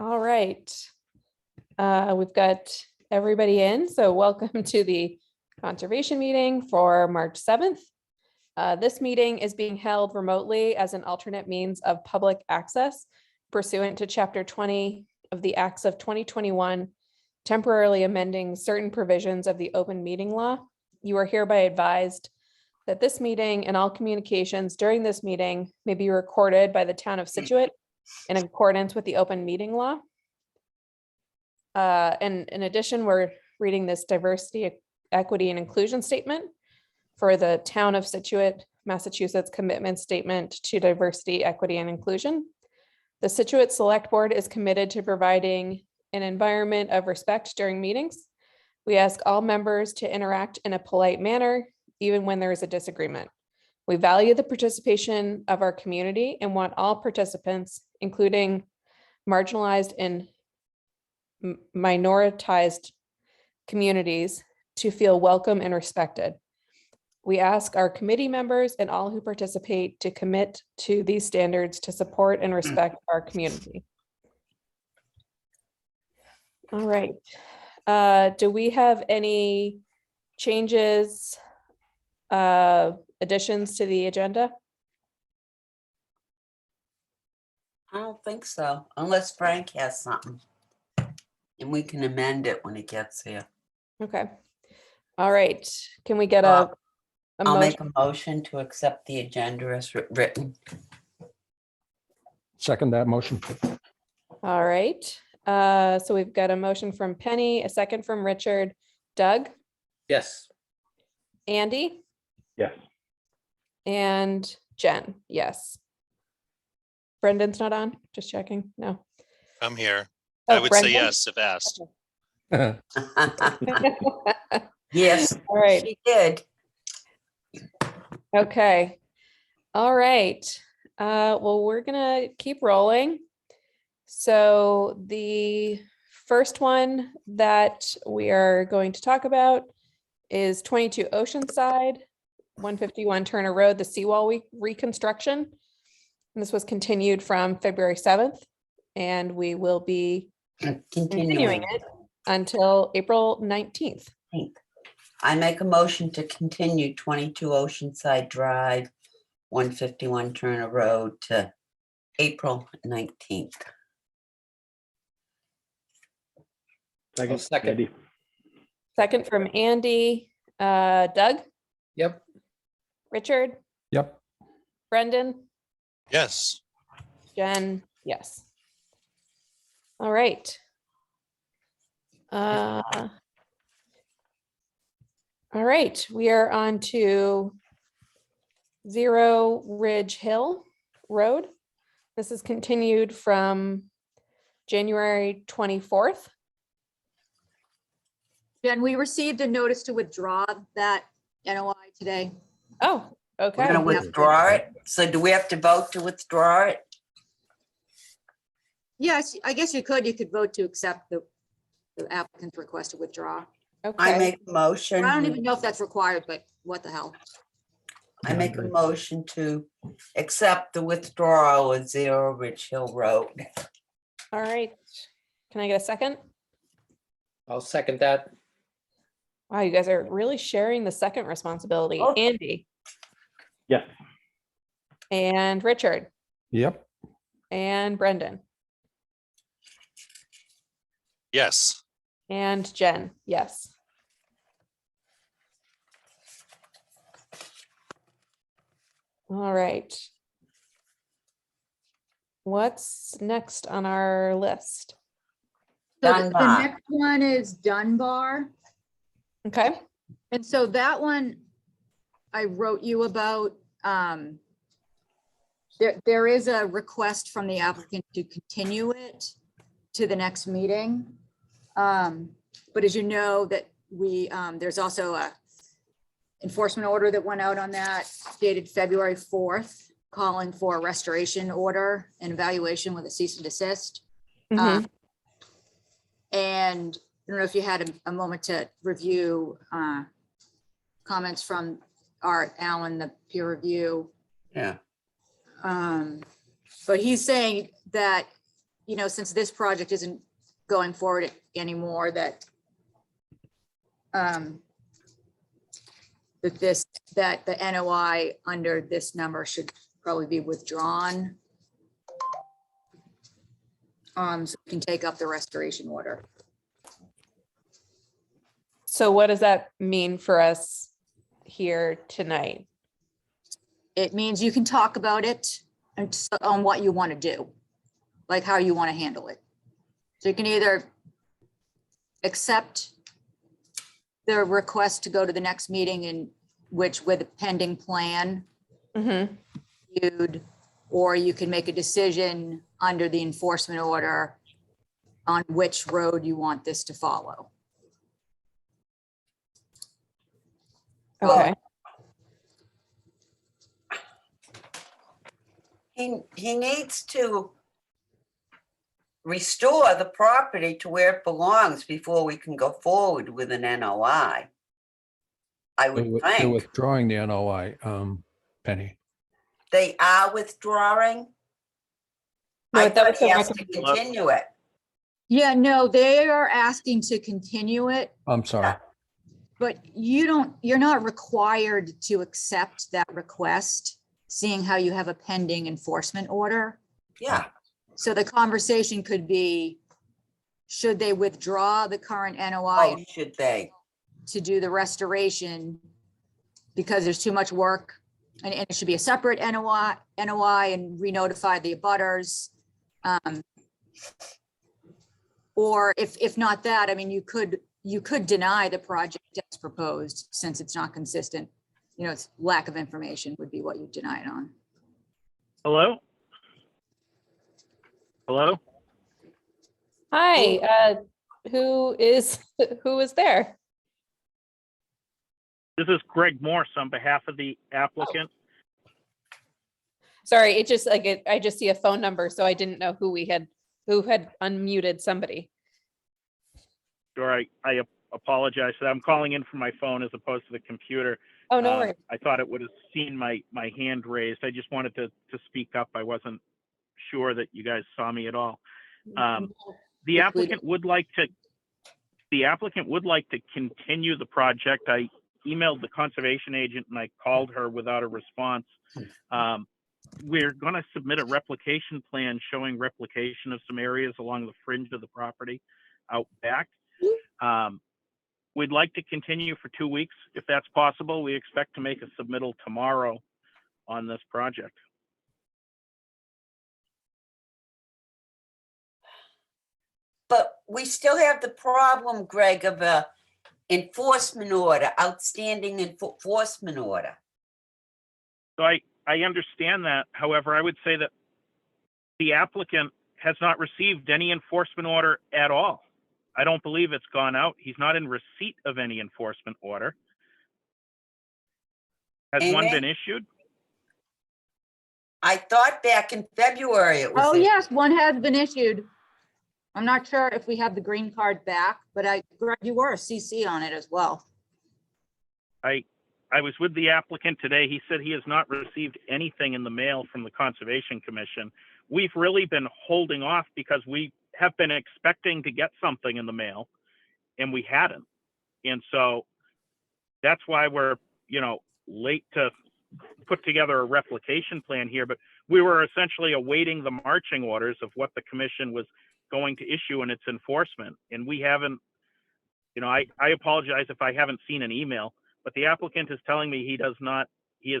All right. We've got everybody in, so welcome to the conservation meeting for March 7th. This meeting is being held remotely as an alternate means of public access pursuant to Chapter 20 of the Acts of 2021, temporarily amending certain provisions of the open meeting law. You are hereby advised that this meeting and all communications during this meeting may be recorded by the town of Scituate in accordance with the open meeting law. And in addition, we're reading this diversity, equity, and inclusion statement for the town of Scituate, Massachusetts commitment statement to diversity, equity, and inclusion. The Scituate Select Board is committed to providing an environment of respect during meetings. We ask all members to interact in a polite manner, even when there is a disagreement. We value the participation of our community and want all participants, including marginalized and minoritized communities, to feel welcome and respected. We ask our committee members and all who participate to commit to these standards to support and respect our community. All right. Do we have any changes, additions to the agenda? I don't think so, unless Frank has something. And we can amend it when it gets here. Okay. All right. Can we get I'll motion? make a motion to accept the agenda as written. Second that motion. All right. So we've got a motion from Penny, a second from Richard. Doug? Yes. Andy? Yes. And Jen? Yes. Brendan's not on? Just checking. No. I'm here. Oh, I would Brendan? say yes if asked. Yes, All right. she did. Okay. All right. Well, we're gonna keep rolling. So the first one that we are going to talk about is 22 Oceanside, 151 Turner Road, the seawall reconstruction. And this was continued from February 7th, and we will be continuing it until April 19th. I make a motion to continue 22 Oceanside Drive, 151 Turner Road to April 19th. Second. Andy. Second from Andy. Doug? Yep. Richard? Yep. Brendan? Yes. Jen? Yes. All right. All right, we are on to Zero Ridge Hill Road. This is continued from January 24th. Jen, we received a notice to withdraw that NOI today. Oh, We're okay. gonna withdraw it. So do we have to vote to withdraw it? Yes, I guess you could vote to accept the applicant's request to withdraw. I Okay. make a motion. I don't even know if that's required, but what the hell? I make a motion to accept the withdrawal of Zero Ridge Hill Road. All right. Can I get a second? I'll second that. Wow, you guys are really sharing the second responsibility. Oh. Andy Yes. and Richard Yep. and Brendan Yes. and Jen. Yes. All right. What's next on our list? So the Dunbar. next one is Dunbar. Okay. And so that one I wrote you about. There is a request from the applicant to continue it to the next meeting. But as you know, that there's also a enforcement order that went out on that dated February 4th, calling for a restoration order and evaluation with a cease and desist. Mhm. And I don't know if you had a moment to review comments from Art Allen, the peer review. Yeah. But he's saying that since this project isn't going forward anymore, that that the NOI under this number should probably be withdrawn. So we can take up the restoration order. So what does that mean for us here tonight? It means you can talk about it and on what you want to do, like how you want to handle it. So you can either accept the request to go to the next meeting in which with a pending plan, Mhm. or you can make a decision under the enforcement order on which road you want this to follow. Okay, He needs to restore the property to where it belongs before we can go forward with an NOI. I would They're think. withdrawing the NOI, Penny. They are withdrawing? No, I that thought was he the has to recommendation. continue it. Yeah, no, they are asking to continue it, I'm sorry. but you're not required to accept that request, seeing how you have a pending enforcement order. Yeah, So the conversation could be, should they withdraw the current oh, NOI should they? to do the restoration because there's too much work, and it should be a separate NOI and re-notify the abutters. Or if not that, I mean, you could deny the project as proposed, since it's not consistent. It's lack of information would be what you deny it on. Hello? Hello? Hi, who is there? This is Greg Morse on behalf of the applicant. Sorry, it just I just see a phone number, so I didn't know who had unmuted somebody. Sure, I apologize for that. I'm calling in from my phone as opposed to the computer. Oh, no worries. I thought it would have seen my hand raised. I just wanted to speak up. I wasn't sure that you guys saw me at all. The applicant would like to continue the project. I emailed the conservation agent and I called her without a response. We're going to submit a replication plan showing replication of some areas along the fringe of the property out back. We'd like to continue for 2 weeks if that's possible. We expect to make a submittal tomorrow on this project. But we still have the problem, Greg, of a enforcement order, outstanding enforcement order. So I understand that. However, I would say that the applicant has not received any enforcement order at all. I don't believe it's gone out. He's not in receipt of any enforcement order. Has one Amen. been issued? I thought back in February it was. Oh, yes, one has been issued. I'm not sure if we have the green card back, but Greg, you were a CC on it as well. I was with the applicant today. He said he has not received anything in the mail from the Conservation Commission. We've really been holding off because we have been expecting to get something in the mail and we hadn't. And so that's why we're, late to put together a replication plan here, but we were essentially awaiting the marching orders of what the commission was going to issue in its enforcement. And we haven't, I apologize if I haven't seen an email, but the applicant is telling me he has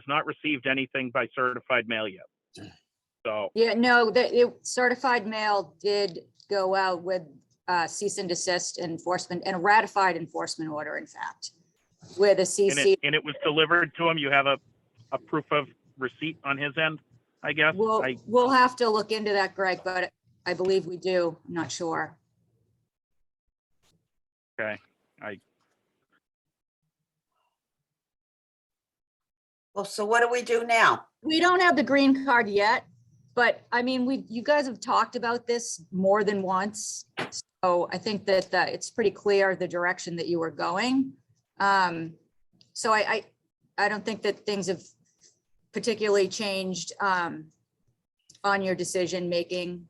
not received anything by certified mail yet. So Yeah, no, the certified mail did go out with cease and desist enforcement and a ratified enforcement order, in fact, with a CC. and it was delivered to him. You have a proof of receipt on his end, I guess. We'll have to look into that, Greg, but I believe we do. I'm not sure. Okay. Well, so what do we do now? We don't have the green card yet, but I mean, you guys have talked about this more than once. So I think that it's pretty clear the direction that you were going. So I don't think that things have particularly changed on your decision making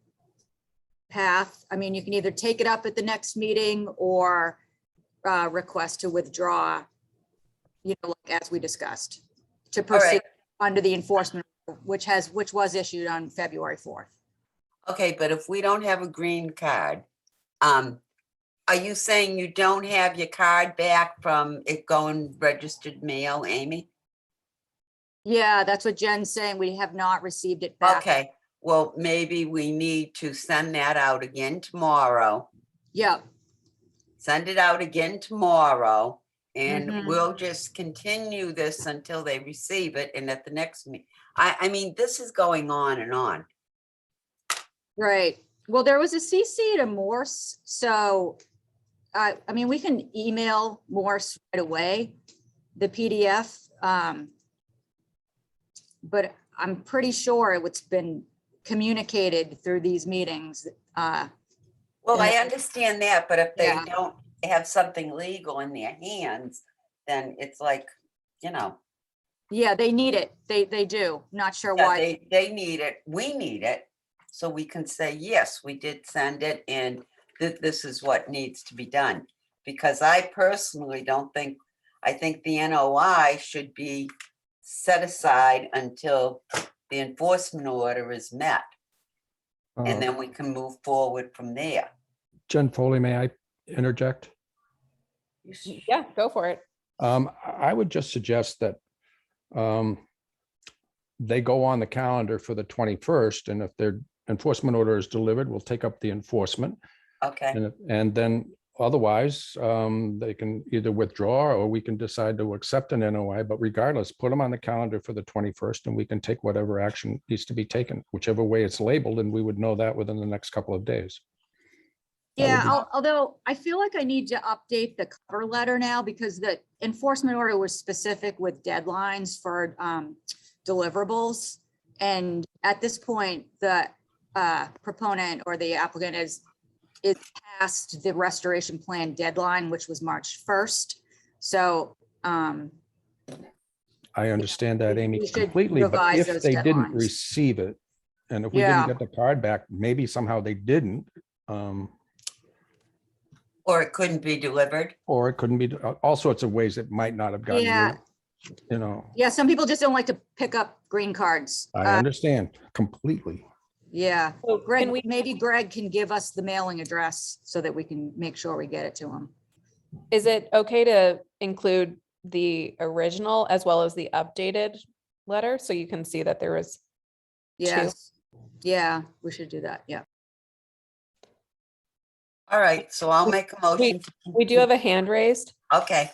path. I mean, you can either take it up at the next meeting or request to withdraw, like as we discussed, to All right. proceed under the enforcement, which was issued on February 4th. Okay, but if we don't have a green card, are you saying you don't have your card back from it going registered mail, Amy? Yeah, that's what Jen's saying. We have not received it back. Okay, well, maybe we need to send that out again tomorrow. Yeah, Send it out again tomorrow, and Mhm. we'll just continue this until they receive it, and at the next meeting. I mean, this is going on and on. right. Well, there was a CC to Morse, so I mean, we can email Morse right away, the PDF. But I'm pretty sure it's been communicated through these meetings. Well, I understand that, but if they Yeah. don't have something legal in their hands, then it's like, Yeah, they need it. They do. Not sure yeah, why. they need it, we need it. So we can say, yes, we did send it and this is what needs to be done. Because I personally I think the NOI should be set aside until the enforcement order is met. And then we can move forward from there. Jen Foley, may I interject? Yeah, go for it. I would just suggest that they go on the calendar for the 21st, and if their enforcement order is delivered, we'll take up the enforcement. Okay, And then otherwise, they can either withdraw or we can decide to accept an NOI, but regardless, put them on the calendar for the 21st and we can take whatever action needs to be taken, whichever way it's labeled, and we would know that within the next couple of days. That would Yeah, be- although I feel like I need to update the cover letter now because the enforcement order was specific with deadlines for deliverables. And at this point, the proponent or the applicant is past the restoration plan deadline, which was March 1st. So I understand that, Amy, we should completely, but revise if those they didn't deadlines. receive it, and if we Yeah. didn't get the card back, maybe somehow they didn't, or it couldn't be delivered. or it couldn't be, all sorts of ways it might not have gotten, Yeah. Yeah, some people just don't like to pick up green cards. I understand completely. Yeah, So Greg, can we, maybe Greg can give us the mailing address so that we can make sure we get it to him. is it okay to include the original as well as the updated letter? So you can see that there was, Yes. Yeah, we should do that. Yeah. All right, so I'll make a motion. we do have a hand raised. Okay,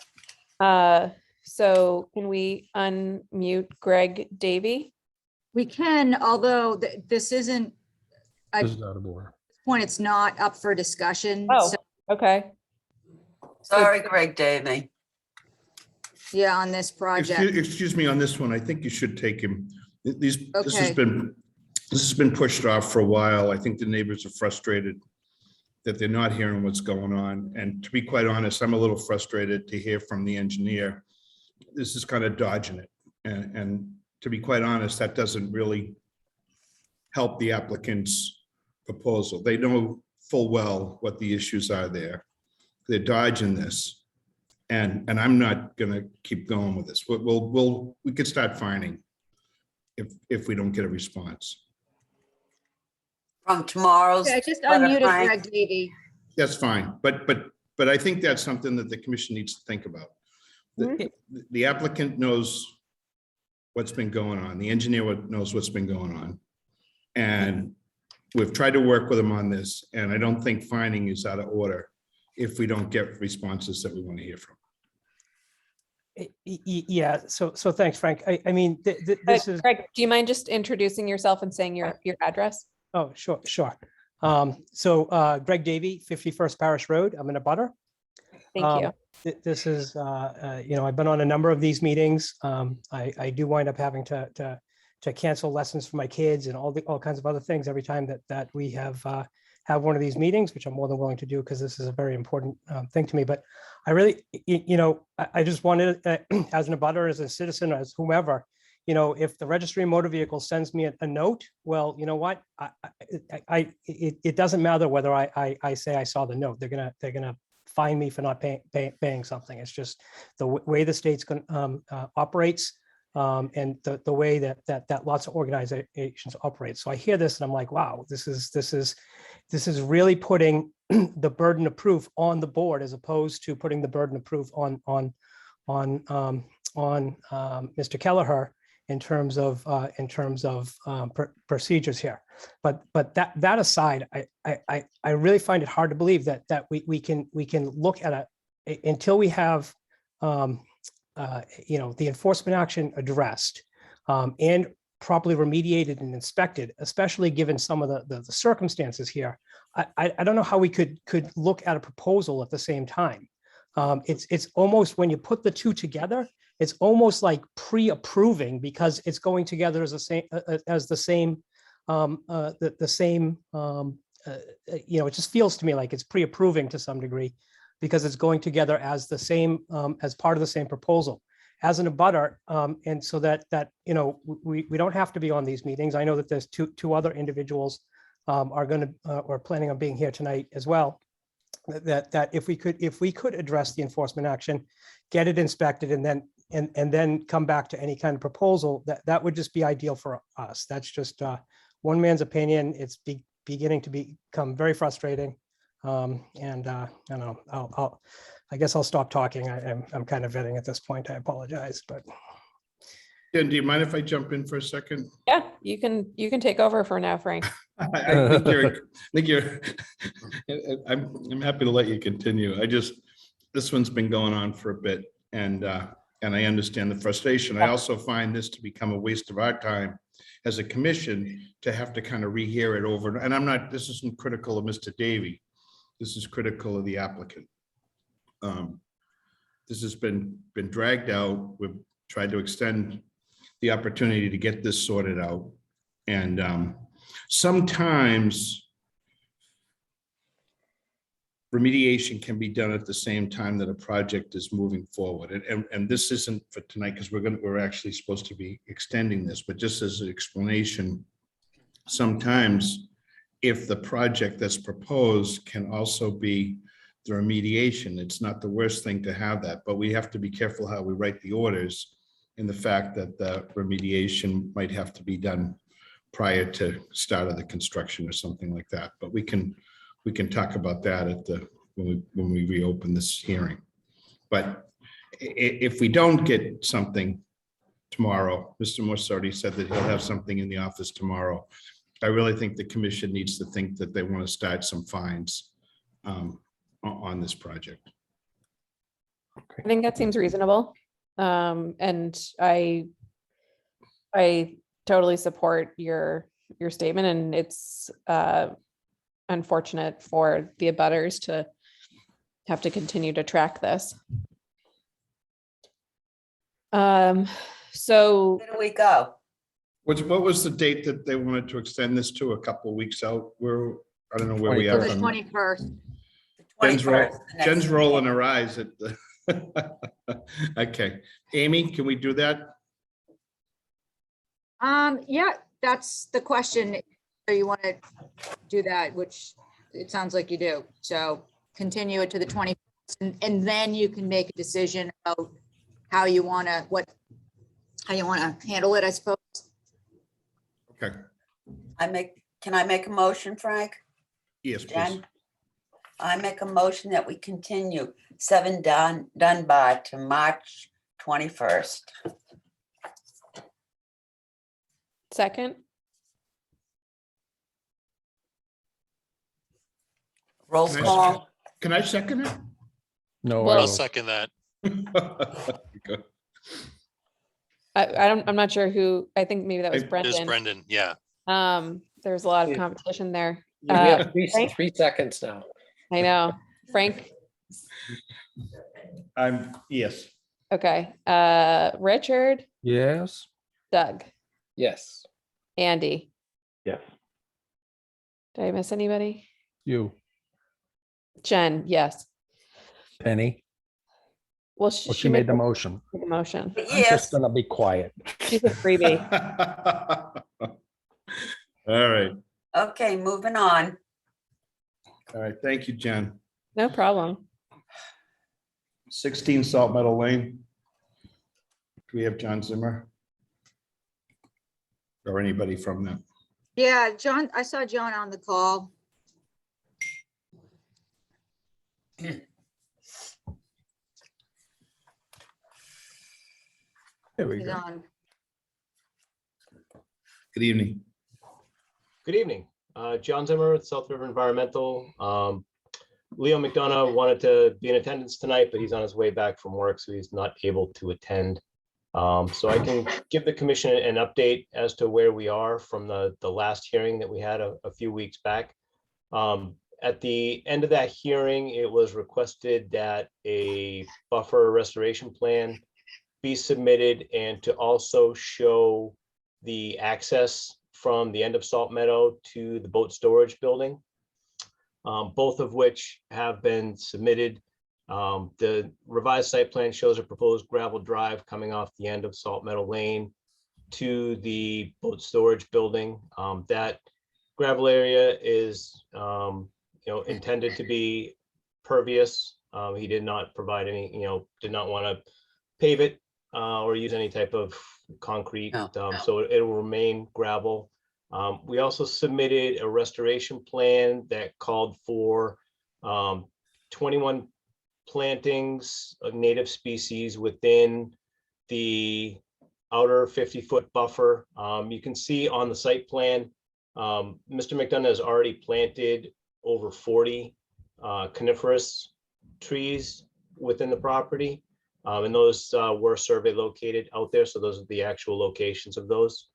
So can we unmute Greg Davy? We can, although this isn't, at This this is out of order. point, it's not up for discussion. Oh. So, Okay, sorry, Greg Davy. yeah, on this project. Excuse me, on this one, I think you should take him. This has Okay. been pushed off for a while. I think the neighbors are frustrated that they're not hearing what's going on. And to be quite honest, I'm a little frustrated to hear from the engineer. This is kind of dodging it. And to be quite honest, that doesn't really help the applicant's proposal. They know full well what the issues are there. They're dodging this. And I'm not gonna keep going with this. We could start fining if we don't get a response. From tomorrow's. Okay, I just letter, unmuted Frank. Greg Davy. That's fine, but I think that's something that the commission needs to think about. The applicant knows what's been going on. The engineer knows what's been going on. And we've tried to work with them on this, and I don't think fining is out of order if we don't get responses that we want to hear from. Yeah, so thanks, Frank. I mean, this is, Greg, do you mind just introducing yourself and saying your address? oh, sure. So Greg Davy, 51st Parish Road. I'm in a butter. Thank you. This is, I've been on a number of these meetings. I do wind up having to cancel lessons for my kids and all kinds of other things every time that we have one of these meetings, which I'm more than willing to do because this is a very important thing to me. But I really, I just wanted, as an abutter, as a citizen, as whomever, if the registry of motor vehicles sends me a note, well, you know what? It doesn't matter whether I say I saw the note. They're gonna fine me for not paying something. It's just the way the state's operates, and the way that lots of organizations operate. So I hear this and I'm like, wow, this is really putting the burden of proof on the board as opposed to putting the burden of proof on Mr. Kelleher in terms of procedures here. But that aside, I really find it hard to believe that we can look at until we have the enforcement action addressed and properly remediated and inspected, especially given some of the circumstances here. I don't know how we could look at a proposal at the same time. It's almost, when you put the two together, it's almost like pre-approving, because it's going together as the same it just feels to me like it's pre-approving to some degree, because it's going together as the same, as part of the same proposal as an abutter. And so that we don't have to be on these meetings. I know that there's two other individuals are going to or planning on being here tonight as well. That if we could address the enforcement action, get it inspected, and then come back to any kind of proposal, that would just be ideal for us. That's just one man's opinion. It's beginning to become very frustrating. I don't know. I guess I'll stop talking. I'm kind of venting at this point. I apologize, but. Jen, do you mind if I jump in for a second? Yeah, you can take over for now, Frank. I think you're, I'm happy to let you continue. This one's been going on for a bit, and I understand the frustration. I also find this to become a waste of our time as a commission to have to kind of rehear it over. And this isn't critical of Mr. Davey. This is critical of the applicant. This has been dragged out. We've tried to extend the opportunity to get this sorted out. And sometimes remediation can be done at the same time that a project is moving forward. And this isn't for tonight, because we're actually supposed to be extending this, but just as an explanation, sometimes if the project that's proposed can also be the remediation, it's not the worst thing to have that, but we have to be careful how we write the orders, in the fact that the remediation might have to be done prior to start of the construction or something like that. But we can talk about that when we reopen this hearing. But if we don't get something tomorrow, Mr. Morse said that he'll have something in the office tomorrow. I really think the commission needs to think that they want to start some fines on this project. I think that seems reasonable. And I totally support your statement, and it's unfortunate for the abutters to have to continue to track this. So Where do we go? What was the date that they wanted to extend this to? A couple of weeks out? I don't know where we are. The on- 21st. Jen's rolling her eyes at the. Okay, Amy, can we do that? Yeah, that's the question. So you want to do that, which it sounds like you do. So continue it to the 21st, and then you can make a decision about how you want to handle it, I suppose. Okay, Can I make a motion, Frank? yes, please. Jen? I make a motion that we continue 7 Dunbar to March 21st. second, Roll Can I call. Can I second it? No, Well- I I'll will. second that. Okay. I'm not sure who, I think maybe that was It It is Brendan. Brendan, yeah. There's a lot of Yeah. competition there. We have Frank? 3 seconds now. I know. Frank, Yes. okay. Richard, Yes, Doug, Yes. Andy. Yes. Did I miss anybody? you, Jen, yes. Penny. Well, Well, she made the the motion. motion. But I'm just yes, gonna be quiet. She's a freebie. All right, okay, moving on. all right. Thank you, Jen. No problem. 16 Salt Meadow Lane. Do we have John Zimmer? Or anybody from them? Yeah, John, I saw John on the call. There we He's go. on. Good evening. Good evening. John Zimmer with South River Environmental. Leo McDonough wanted to be in attendance tonight, but he's on his way back from work, so he's not able to attend. So I can give the commission an update as to where we are from the last hearing that we had a few weeks back. At the end of that hearing, it was requested that a buffer restoration plan be submitted and to also show the access from the end of Salt Meadow to the boat storage building, both of which have been submitted. The revised site plan shows a proposed gravel drive coming off the end of Salt Meadow Lane to the boat storage building. That gravel area is intended to be pervious. He did not provide any, did not want to pave it or use any type of concrete. No. So it will remain gravel. We also submitted a restoration plan that called for 21 plantings of native species within the outer 50-foot buffer. You can see on the site plan, Mr. McDonough has already planted over 40 coniferous trees within the property. And those were survey located out there. So those are the actual locations of those.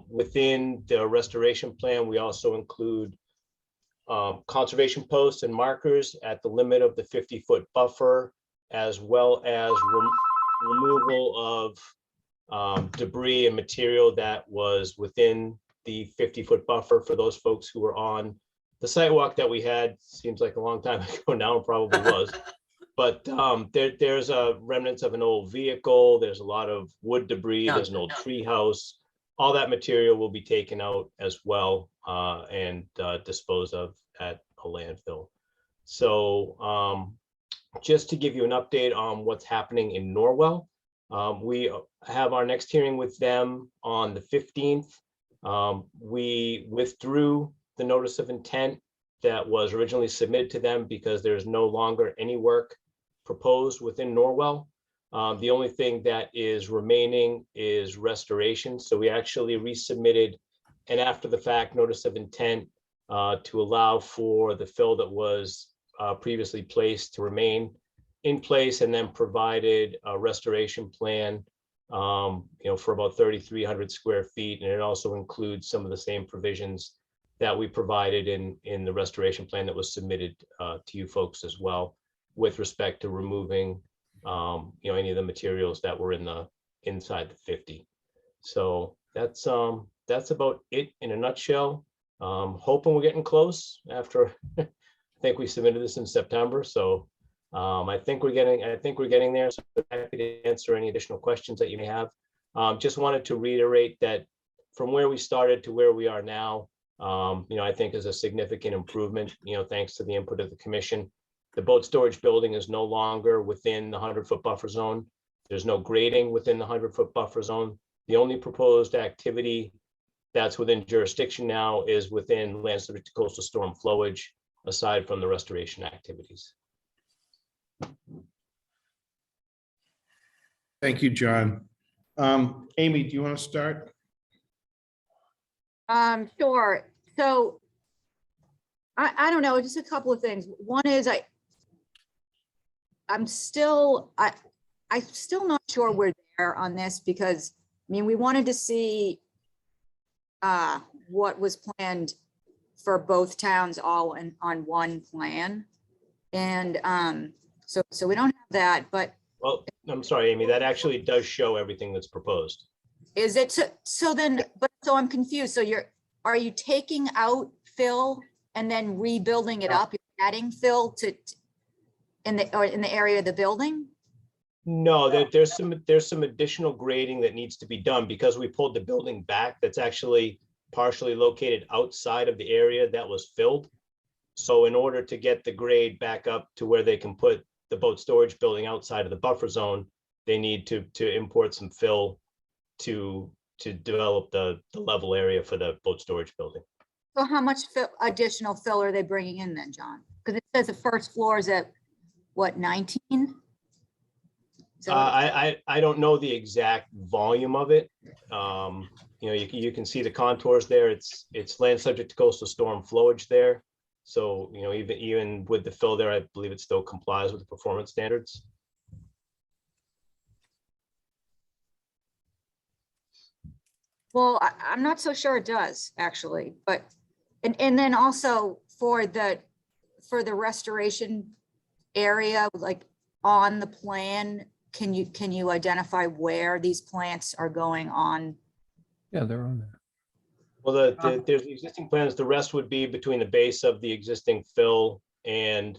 Within the restoration plan, we also include conservation posts and markers at the limit of the 50-foot buffer, as well as removal of debris and material that was within the 50-foot buffer for those folks who were on the sidewalk that we had. Seems like a long time ago now, it probably was. But there's a remnants of an old vehicle. There's a lot of wood debris. There's an old tree house. All that material will be taken out as well and disposed of at a landfill. So just to give you an update on what's happening in Norwell, we have our next hearing with them on the 15th. We withdrew the notice of intent that was originally submitted to them because there's no longer any work proposed within Norwell. The only thing that is remaining is restoration. So we actually resubmitted an after the fact notice of intent to allow for the fill that was previously placed to remain in place, and then provided a restoration plan for about 3,300 square feet. And it also includes some of the same provisions that we provided in the restoration plan that was submitted to you folks as well, with respect to removing any of the materials that were inside the 50. So that's about it in a nutshell. Hoping we're getting close after I think we submitted this in September. So I think we're getting there. So happy to answer any additional questions that you may have. Just wanted to reiterate that from where we started to where we are now, I think is a significant improvement, thanks to the input of the commission. The boat storage building is no longer within the 100-foot buffer zone. There's no grading within the 100-foot buffer zone. The only proposed activity that's within jurisdiction now is within land subject to coastal storm flowage, aside from the restoration activities. Thank you, John. Amy, do you want to start? Sure. So I don't know, just a couple of things. One is I'm still not sure we're there on this, because we wanted to see what was planned for both towns all on one plan. And so we don't have that, but. Well, I'm sorry, Amy, that actually does show everything that's proposed. Is it so then, but so I'm confused. So are you taking out fill and then rebuilding it up, you're adding fill in the area of the building? No, there's some additional grading that needs to be done because we pulled the building back. That's actually partially located outside of the area that was filled. So in order to get the grade back up to where they can put the boat storage building outside of the buffer zone, they need to import some fill to develop the level area for the boat storage building. So how much additional fill are they bringing in then, John? Because it says the first floor is at, what, 19? I don't know the exact volume of it. You know, you can see the contours there. It's land subject to coastal storm flowage there. So, you know, even with the fill there, I believe it still complies with the performance standards. Well, I'm not so sure it does, actually, but, and then also for the restoration area, like on the plan, can you identify where these plants are going on? Yeah, they're on there. Well, there's the existing plans. The rest would be between the base of the existing fill and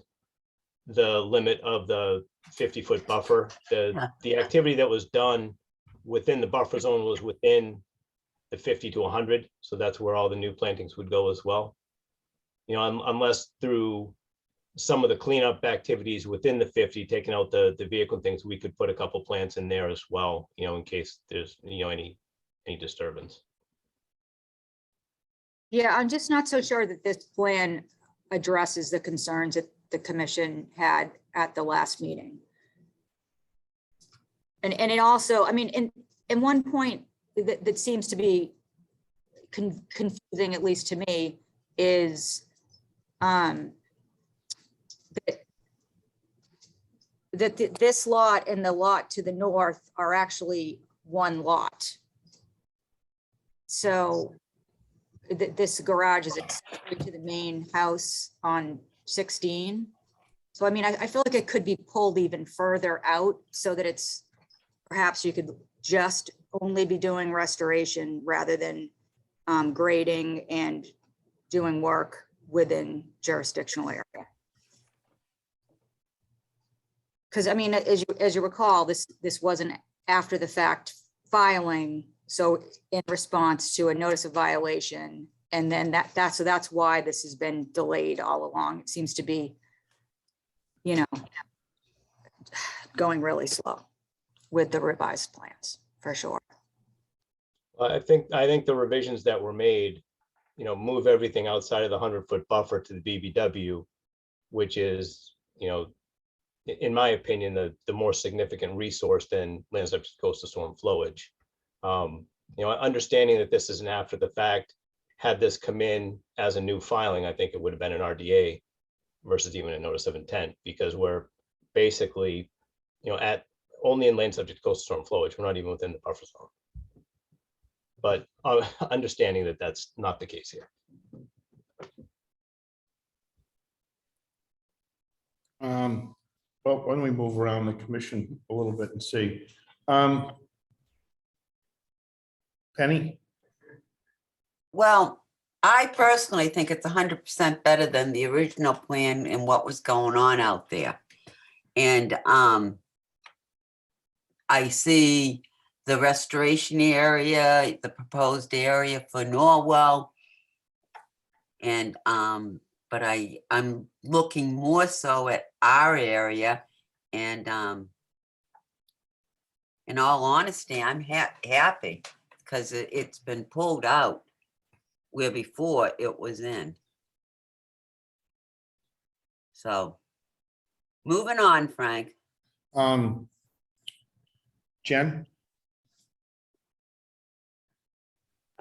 the limit of the 50-foot buffer. The activity that was done within the buffer zone was within the 50 to 100. So that's where all the new plantings would go as well. You know, unless through some of the cleanup activities within the 50, taking out the vehicle and things, we could put a couple plants in there as well, you know, in case there's, you know, any disturbance. Yeah, I'm just not so sure that this plan addresses the concerns that the commission had at the last meeting. And it also, I mean, in one point that seems to be confusing, at least to me, is that this lot and the lot to the north are actually one lot. So this garage is accessory to the main house on 16. So I mean, I feel like it could be pulled even further out so that it's, perhaps you could just only be doing restoration rather than grading and doing work within jurisdictional area. Because I mean, as you recall, this wasn't after the fact filing. So in response to a notice of violation, and then that's why this has been delayed all along. It seems to be, you know, going really slow with the revised plans, for sure. I think the revisions that were made, you know, move everything outside of the 100-foot buffer to the BBW, which is, you know, in my opinion, the more significant resource than land subject to coastal storm flowage. You know, understanding that this is an after the fact, had this come in as a new filing, I think it would have been an RDA versus even a notice of intent, because we're basically, you know, at only in land subject to coastal storm flowage. We're not even within the buffer zone. But understanding that that's not the case here. Well, why don't we move around the commission a little bit and see? Penny? Well, I personally think it's 100% better than the original plan and what was going on out there. And I see the restoration area, the proposed area for Norwell. And but I'm looking more so at our area, and in all honesty, I'm happy because it's been pulled out where before it was in. So moving on, Frank. Jen?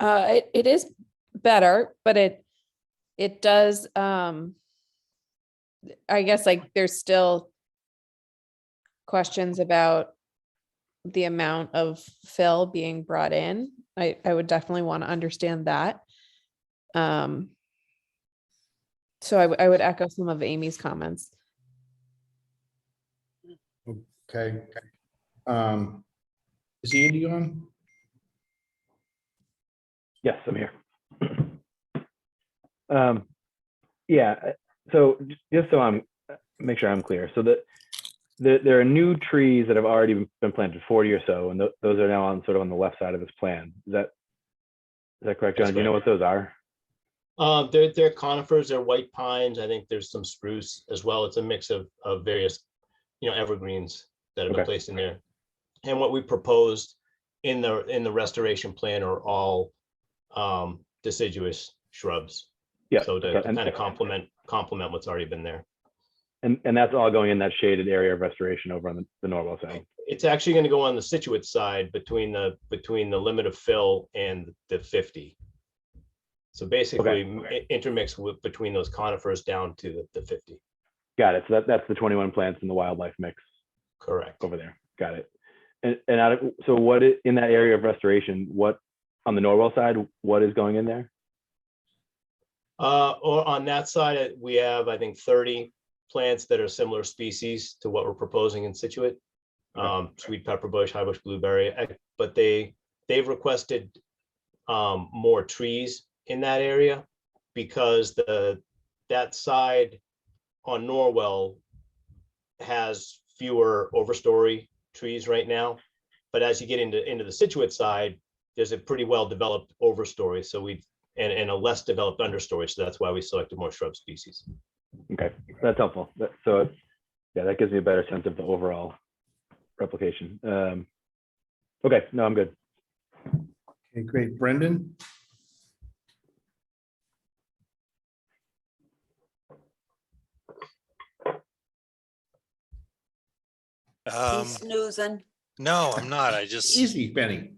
It is better, but it does, I guess, like, there's still questions about the amount of fill being brought in. I would definitely want to understand that. So I would echo some of Amy's comments. Okay. Is Andy on? Yes, I'm here. Yeah, so just so I'm make sure I'm clear. So there are new trees that have already been planted, 40 or so, and those are now on sort of on the left side of this plan. Is that correct, John? That's Do you know what those are? They're conifers, they're white pines. I think there's some spruce as well. It's a mix of various, evergreens that have been Okay. placed in there. And what we proposed in the restoration plan are all deciduous shrubs. Yeah. So to okay. kind of complement what's already been there. And that's all going in that shaded area of restoration over on the Norwell side. It's actually going to go on the Scituate side between the limit of fill and the 50. So basically intermix between those conifers down to the 50. Got it. So that's the 21 plants in the wildlife mix. Correct. Over there. Got it. And so what in that area of restoration, what on the Norwell side, what is going in there? Or on that side, we have, I think, 30 plants that are similar species to what we're proposing in Scituate. Sweet pepper bush, high bush blueberry, but they've requested more trees in that area because that side on Norwell has fewer overstory trees right now. But as you get into the Scituate side, there's a pretty well developed overstory. So and a less developed understory. So that's why we selected more shrub species. Okay, that's helpful. So yeah, that gives me a better sense of the overall replication. Okay, no, I'm good. Okay, great. Brendan? He's snoozing. No, I'm not. I just Easy, Benny.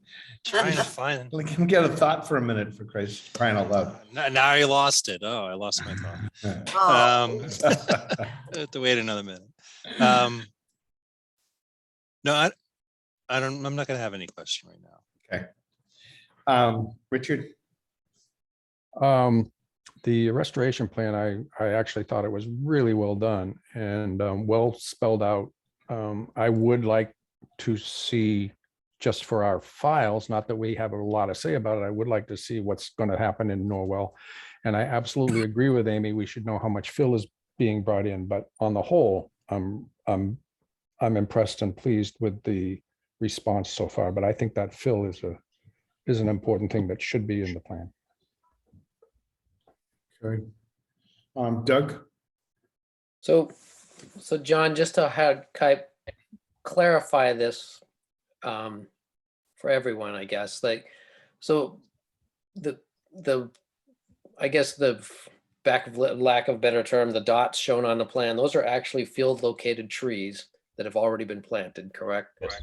trying to find. Let him get a thought for a minute, for Christ's crying out loud. Now I lost it. Oh, I lost my thought. Oh. I have to wait another minute. No, I'm not going to have any question right now. Okay. Richard? The restoration plan, I actually thought it was really well done and well spelled out. I would like to see, just for our files, not that we have a lot to say about it, I would like to see what's going to happen in Norwell. And I absolutely agree with Amy. We should know how much fill is being brought in, but on the whole, I'm impressed and pleased with the response so far. But I think that fill is an important thing that should be in the plan. Okay. Doug? So John, just to clarify this for everyone, I guess, so I guess the lack of a better term, the dots shown on the plan, those are actually field located trees that have already been planted, correct? Yes.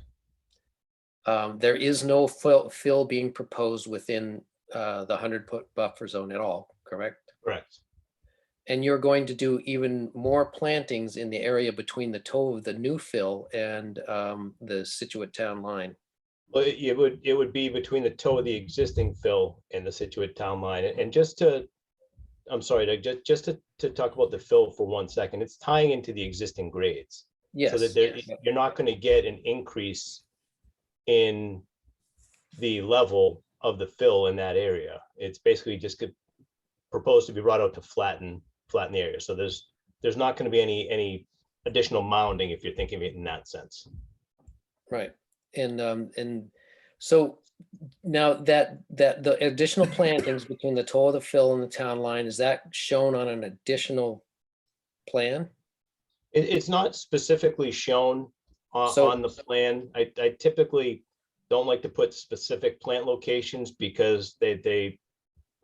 There is no fill being proposed within the 100-foot buffer zone at all, correct? Correct. And you're going to do even more plantings in the area between the toe of the new fill and the Scituate town line. Well, it would be between the toe of the existing fill and the Scituate town line. And I'm sorry, Doug, just to talk about the fill for 1 second, it's tying into the existing grades. Yes. So that you're not going to get an increase in the level of the fill in that area. It's basically just proposed to be brought out to flatten the area. So there's not going to be any additional mounding if you're thinking of it in that sense. Right. And so now that the additional plantings between the toe of the fill and the town line, is that shown on an additional plan? It's not specifically shown on the plan. I typically don't like to put specific plant locations because they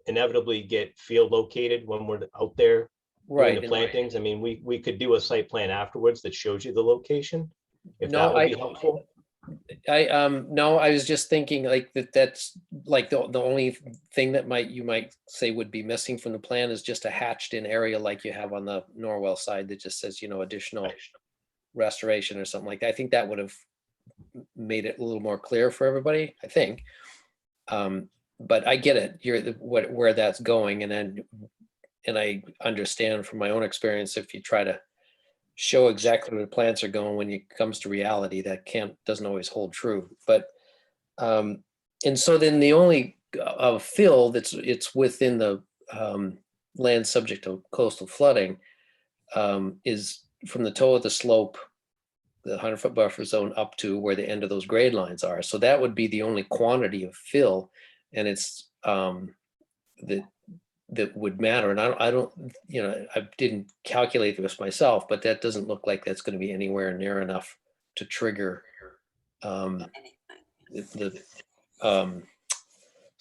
inevitably get field located when we're out there doing the plantings. I mean, we could do a site plan afterwards that shows you the location, if that would be helpful. No, I was just thinking like that's like the only thing that you might say would be missing from the plan is just a hatched in area like you have on the Norwell side that just says, additional restoration or something like that. I think that would have made it a little more clear for everybody, I think. But I get it, where that's going, and I understand from my own experience, if you try to show exactly where the plants are going, when it comes to reality, that doesn't always hold true. But and so then the only fill it's within the land subject to coastal flooding is from the toe of the slope the 100-foot buffer zone up to where the end of those grade lines are. So that would be the only quantity of fill, and it's that would matter. And I don't, you know, I didn't calculate this myself, but that doesn't look like that's going to be anywhere near enough to trigger the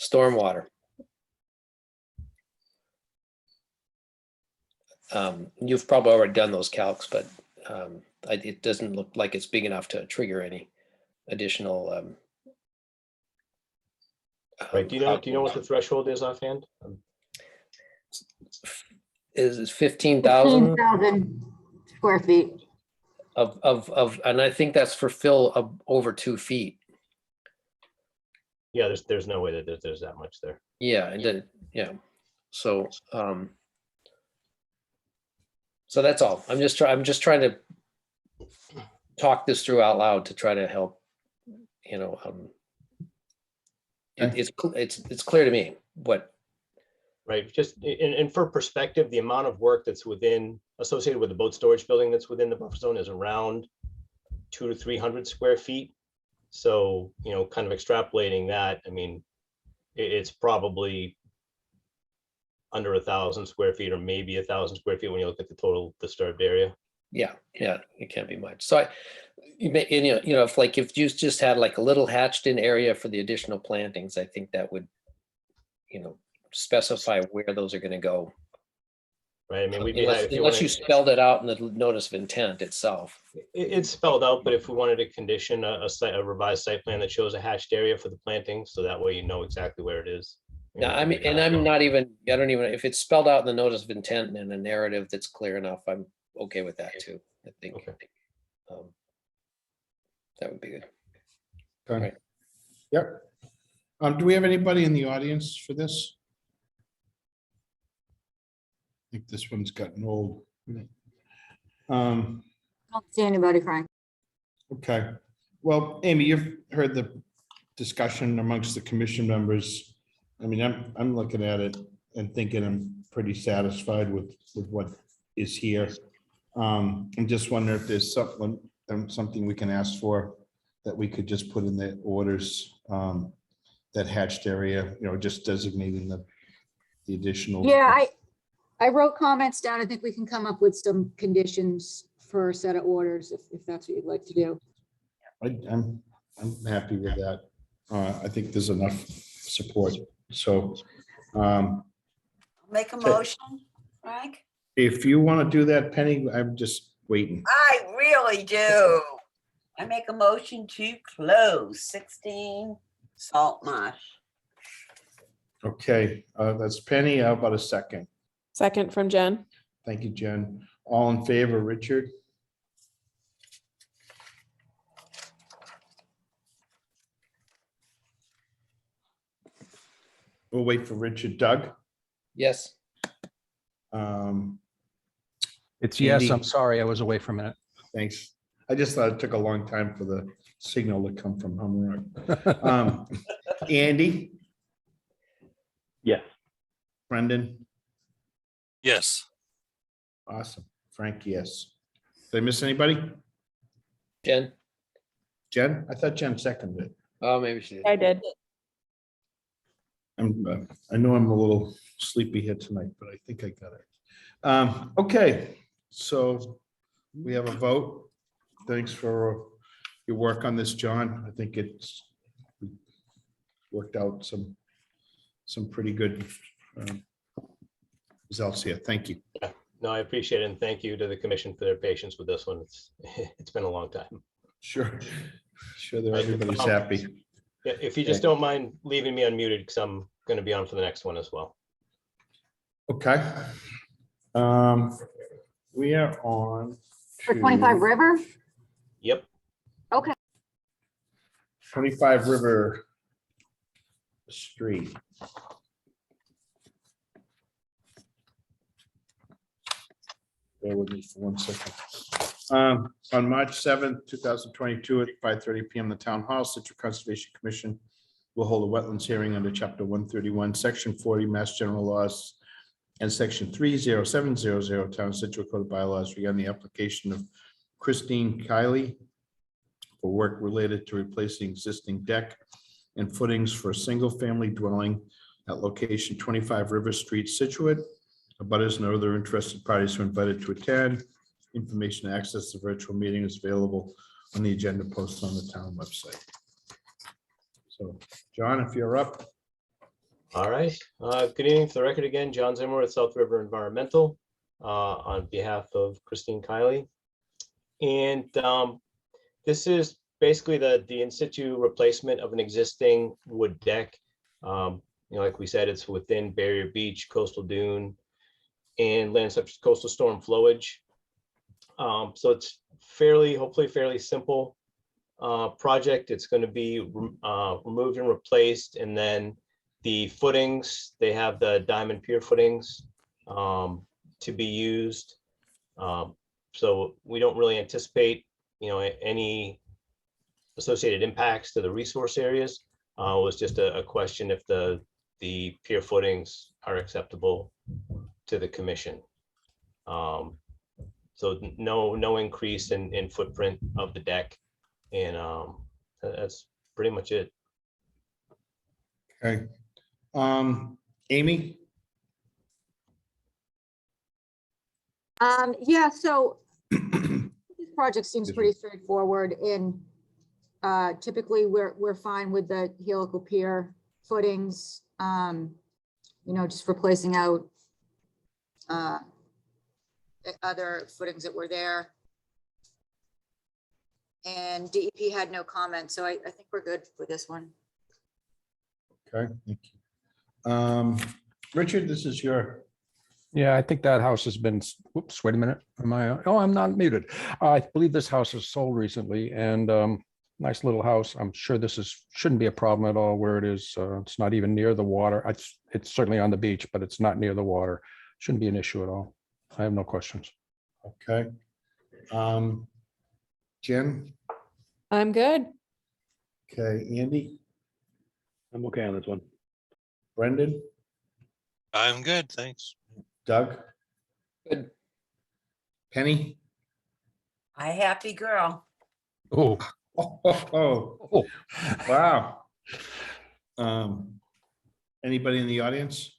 stormwater. You've probably already done those calcs, but it doesn't look like it's big enough to trigger any additional. Right, do you know what the threshold is offhand? Is 15,000 15,000 square feet. of, and I think that's for fill of over 2 feet. Yeah, there's no way that there's that much there. Yeah, and then, yeah. So, so that's all. I'm just trying to talk this through out loud to try to help, you know, it's clear to me what. Right, just and for perspective, the amount of work that's associated with the boat storage building that's within the buffer zone is around 200 to 300 square feet. So, you know, kind of extrapolating that, I mean, it's probably under 1,000 square feet, or maybe 1,000 square feet when you look at the total disturbed area. Yeah, it can't be much. So you know, if you just had like a little hatched in area for the additional plantings, I think that would, you know, specify where those are going to go. Right, I mean, we'd unless you spelled it out in the notice of intent itself. It's spelled out, but if we wanted to condition a revised site plan that shows a hatched area for the planting, so that way you know exactly where it is. Yeah, I mean, and I'm not even, I don't even, if it's spelled out in the notice of intent and a narrative that's clear enough, I'm okay with that too. I think that would be good. Okay. Right. Yep. Do we have anybody in the audience for this? I think this one's gotten old. Don't see anybody, Frank. Okay. Well, Amy, you've heard the discussion amongst the commission members. I mean, I'm looking at it and thinking I'm pretty satisfied with what is here. I'm just wondering if there's something we can ask for that we could just put in the orders, that hatched area, you know, just designating the additional. Yeah, I wrote comments down. I think we can come up with some conditions for a set of orders if that's what you'd like to do. I'm happy with that. I think there's enough support. So Make a motion, Frank? if you want to do that, Penny, I'm just waiting. I really do. I make a motion to close 16 Salt Marsh. Okay, that's Penny. How about a second? Second from Jen. Thank you, Jen. All in favor, Richard? We'll wait for Richard. Doug? Yes. It's yes, Andy? I'm sorry, I was away for a minute. Thanks. I just thought it took a long time for the signal to come from home. Andy? Yes. Brendan? Yes. Awesome. Frank, yes. Did I miss anybody? Jen? Jen? I thought Jen seconded it. Oh, maybe she did. I did. I know I'm a little sleepy here tonight, but I think I got it. Okay, so we have a vote. Thanks for your work on this, John. I think it's worked out some pretty good results here. Thank you. Yeah, no, I appreciate it, and thank you to the commission for their patience with this one. It's been a long time. Sure that everybody's happy. Yeah, if you just don't mind leaving me unmuted, because I'm going to be on for the next one as well. Okay. We are on For 25 River? Yep. Okay. 25 River Street. Bear with me for 1 second. On March 7th, 2022 at 5:30 PM, the Town Hall, Situate Conservation Commission will hold a wetlands hearing under Chapter 131, Section 40, Mass General Laws, and Section 30700 Town of Situate Code of Bylaws regarding the application of Christine Kiley for work related to replacing existing deck and footings for a single-family dwelling at location 25 River Street, Scituate. Abutters and other interested parties are invited to attend. Information to access the virtual meeting is available on the agenda posted on the town website. So, John, if you're up. All right. Good evening. For the record again, John Zimmer at South River Environmental on behalf of Christine Kiley. And this is basically the in situ replacement of an existing wood deck. Like we said, it's within Barrier Beach, Coastal Dune, and land such as coastal storm flowage. So it's hopefully fairly simple project. It's going to be removed and replaced, and then the footings, they have the diamond pier footings to be used. So we don't really anticipate, any associated impacts to the resource areas. It was just a question if the pier footings are acceptable to the commission. So no increase in footprint of the deck, and that's pretty much it. Okay. Amy? Yeah, so this project seems pretty straightforward, and typically we're fine with the helical pier footings, just replacing out other footings that were there. And DEP had no comment, so I think we're good for this one. Okay, thank you. Richard, this is your, Yeah, I think that house has been, whoops, wait a minute. I'm not muted. I believe this house was sold recently, and nice little house. I'm sure shouldn't be a problem at all where it is. It's not even near the water. It's certainly on the beach, but it's not near the water. Shouldn't be an issue at all. I have no questions. okay. Jen? I'm good. Okay, Andy? I'm okay on this one. Brendan? I'm good, thanks. Doug? Good. Penny? I happy girl. Oh, Oh, wow. Anybody in the audience?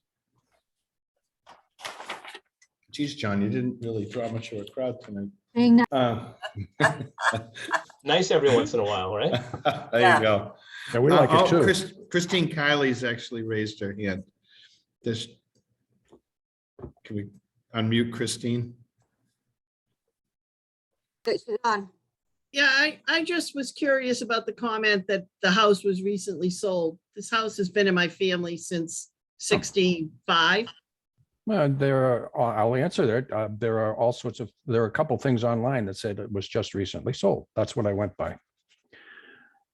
Geez, John, you didn't really draw much of a crowd tonight. Saying that, Nice every once in a while, right? There Yeah. you go. yeah, we like it too. Christine Kiley's actually raised her hand. Can we unmute Christine? she's on. Yeah, I just was curious about the comment that the house was recently sold. This house has been in my family since 65. Well, I'll answer that. There are a couple things online that said it was just recently sold. That's what I went by.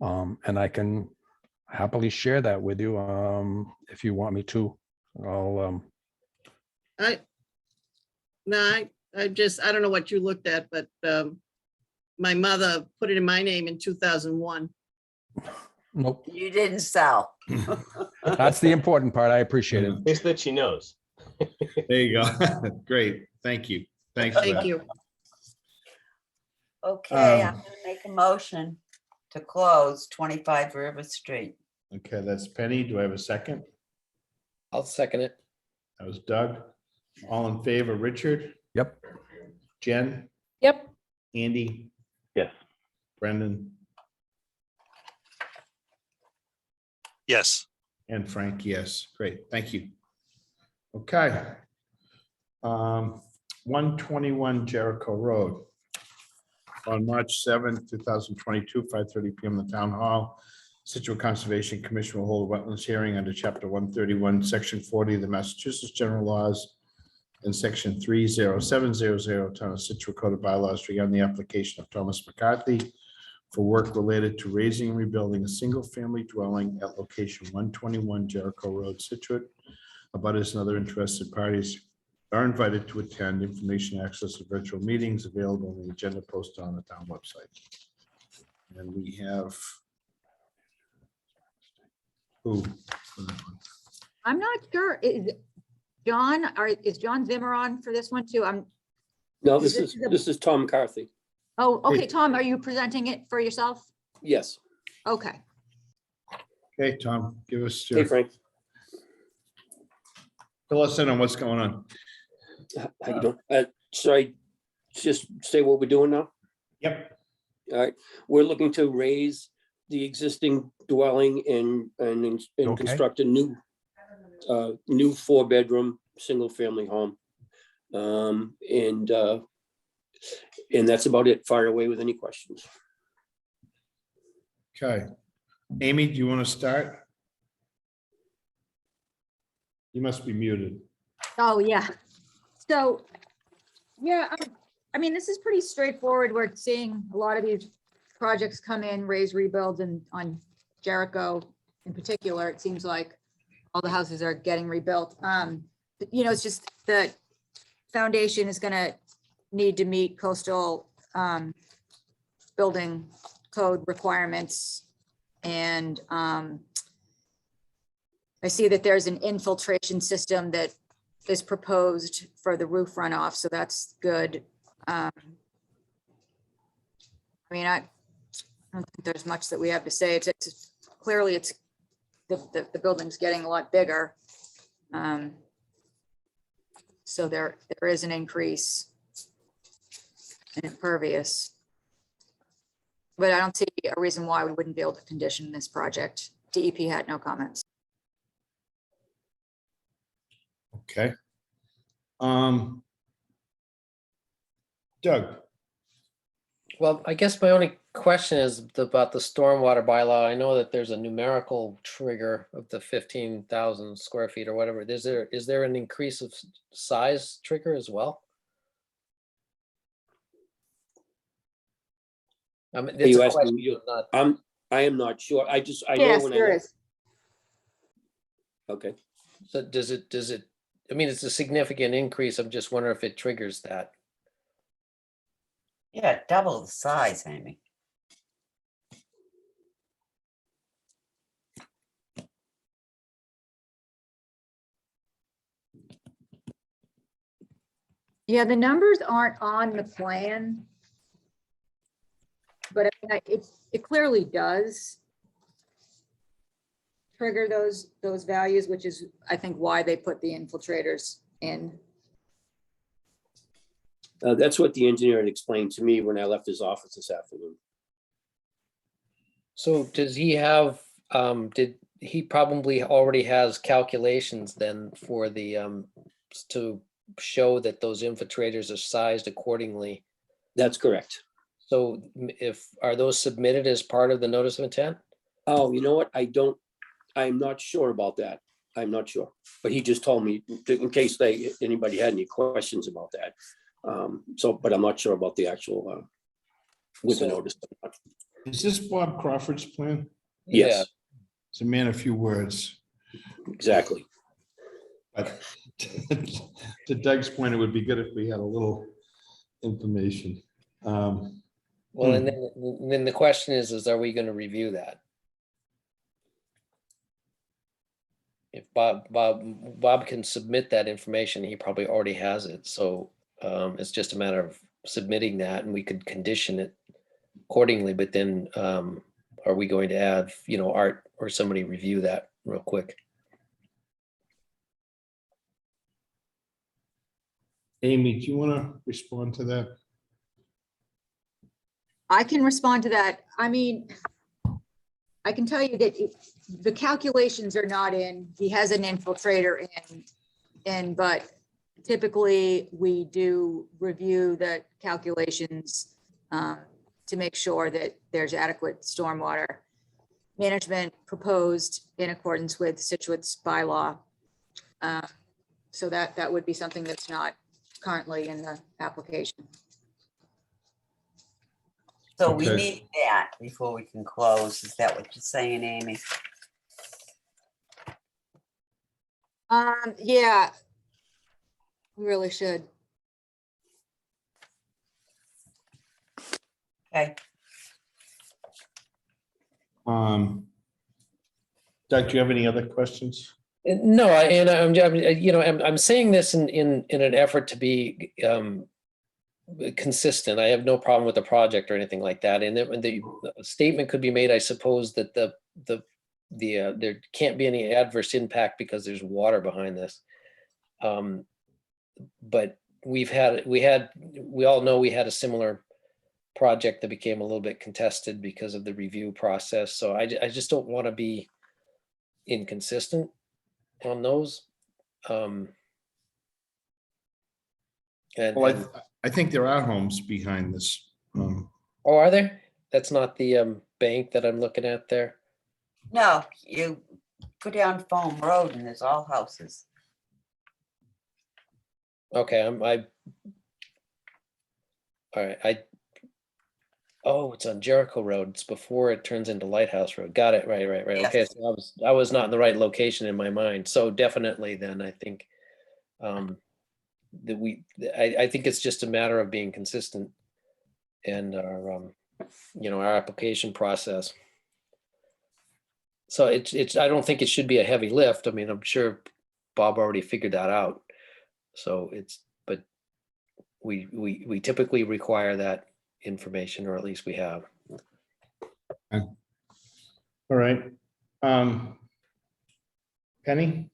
And I can happily share that with you if you want me to. I don't know what you looked at, but my mother put it in my name in 2001. Nope, You didn't sell. that's the important part. I appreciate it. It's that she knows. There you go. Great. Thank you. Thanks. for Thank that. you. Okay, I'm gonna make a motion to close 25 River Street. Okay, that's Penny. Do I have a second? I'll second it. That was Doug. All in favor, Richard? Yep. Jen? Yep. Andy? Yes. Brendan? Yes, And Frank, yes. Great, thank you. Okay. 121 Jericho Road. On March 7th, 2022, 5:30 PM, in the Town Hall, Scituate Conservation Commission will hold a wetlands hearing under Chapter 131, Section 40 of the Massachusetts General Laws and Section 30700 Town of Scituate Code of Bylaws regarding the application of Thomas McCarthy for work related to raising and rebuilding a single-family dwelling at location 121 Jericho Road, Scituate. Abutters and other interested parties are invited to attend. Information access to virtual meetings available on the agenda posted on the town website. And we have who? I'm not sure. Is John Zimmer on for this one too? No, Is this this the- is Tom McCarthy. Oh, okay, Tom, are you presenting it for yourself? Yes. Okay. Okay, Tom, give us Hey, your, Frank. fill us in on what's going on. How you doing? Sorry, just say what we're doing now. Yep. All right, we're looking to raise the existing dwelling and Okay. construct a new 4-bedroom, single-family home. And that's about it. Fire away with any questions. Okay. Amy, do you want to start? You must be muted. Oh, yeah. So, yeah, I mean, this is pretty straightforward. We're seeing a lot of these projects come in, raise, rebuild, and on Jericho in particular, it seems like all the houses are getting rebuilt. It's just the foundation is gonna need to meet coastal building code requirements. And I see that there's an infiltration system that is proposed for the roof runoff, so that's good. I don't think there's much that we have to say. It's clearly the building's getting a lot bigger. So there is an increase in impervious. But I don't see a reason why we wouldn't be able to condition this project. DEP had no comments. Okay. Doug, Well, I guess my only question is about the stormwater bylaw. I know that there's a numerical trigger of the 15,000 square feet or whatever. Is there an increase of size trigger as well? I mean, Are it's you a asking question, me? not- I am not sure. I know Yes, when there is. Okay. So does it, I mean, it's a significant increase. I'm just wondering if it triggers that. Yeah, double the size, Amy. Yeah, the numbers aren't on the plan. But it clearly does trigger those values, which is, I think, why they put the infiltrators in. That's what the engineer had explained to me when I left his office this afternoon. So does he have, he probably already has calculations then for the, to show that those infiltrators are sized accordingly? That's correct. So are those submitted as part of the notice of intent? Oh, you know what? I'm not sure about that. I'm not sure. But he just told me in case anybody had any questions about that. But I'm not sure about the actual with the notice. is this Bob Crawford's plan? Yes, It's a man of few words. exactly. But to Doug's point, it would be good if we had a little information. Well, and then the question is are we going to review that? If Bob can submit that information, he probably already has it. So it's just a matter of submitting that and we could condition it accordingly. But then are we going to add, Art or somebody review that real quick? Amy, do you want to respond to that? I can respond to that. I mean, I can tell you that the calculations are not in. He has an infiltrator in, but typically we do review the calculations to make sure that there's adequate stormwater management proposed in accordance with Scituate's bylaw. So that would be something that's not currently in the application. So we Okay. need that before we can close. Is that what you're saying, Amy? Yeah, we really should. Okay. Doug, do you have any other questions? No, I'm saying this in an effort to be consistent. I have no problem with the project or anything like that. And the statement could be made, I suppose, that there can't be any adverse impact because there's water behind this. But we all know we had a similar project that became a little bit contested because of the review process. So I just don't want to be inconsistent on those. Well, I think there are homes behind this. Oh, are there? That's not the bank that I'm looking at there. No, you go down Foam Road and there's all houses. Okay, all right, oh, it's on Jericho Road. It's before it turns into Lighthouse Road. Got it. Right. Yes. Okay, so I was not in the right location in my mind. So definitely then I think that I think it's just a matter of being consistent and our our application process. So it's I don't think it should be a heavy lift. I mean, I'm sure Bob already figured that out. So but we typically require that information, or at least we have. All right. Penny?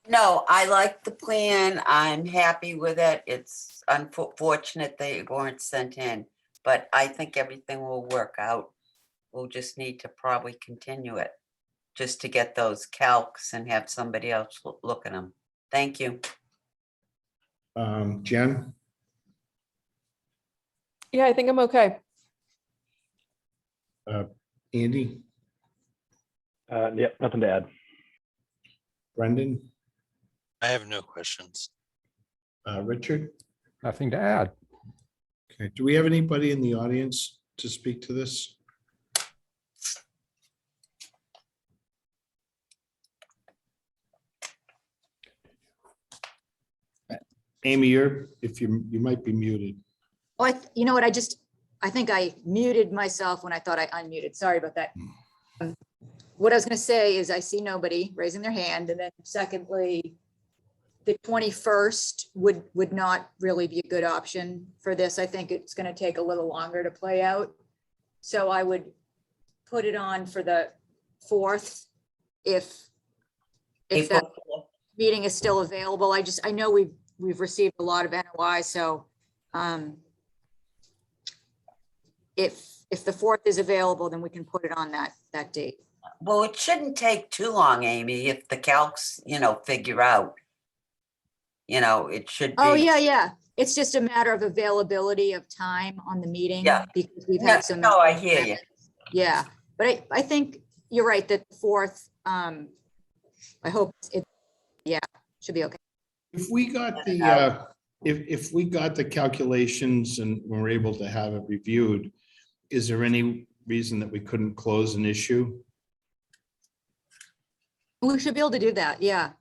No, I like the plan. I'm happy with it. It's unfortunate they weren't sent in, but I think everything will work out. We'll just need to probably continue it just to get those calcs and have somebody else look at them. Thank you. Jen? Yeah, I think I'm okay. Andy? Yep, nothing to add. Brendan? I have no questions. Richard? Nothing to add. Okay, do we have anybody in the audience to speak to this? Amy, you might be muted. Oh, you know what? I think I muted myself when I thought I unmuted. Sorry about that. What I was going to say is I see nobody raising their hand. And then secondly, the 21st would not really be a good option for this. I think it's going to take a little longer to play out. So I would put it on for the 4th if that meeting is still available. I know we've received a lot of NOI, so if the 4th is available, then we can put it on that date. Well, it shouldn't take too long, Amy, if the calcs, figure out. It should be. Oh, yeah. It's just a matter of availability of time on the meeting. Yeah. Because we've had some. No, I hear you. Yeah, but I think you're right that the 4th, I hope should be okay. If we got if we got the calculations and we're able to have it reviewed, is there any reason that we couldn't close an issue? We should be able to do that, yeah.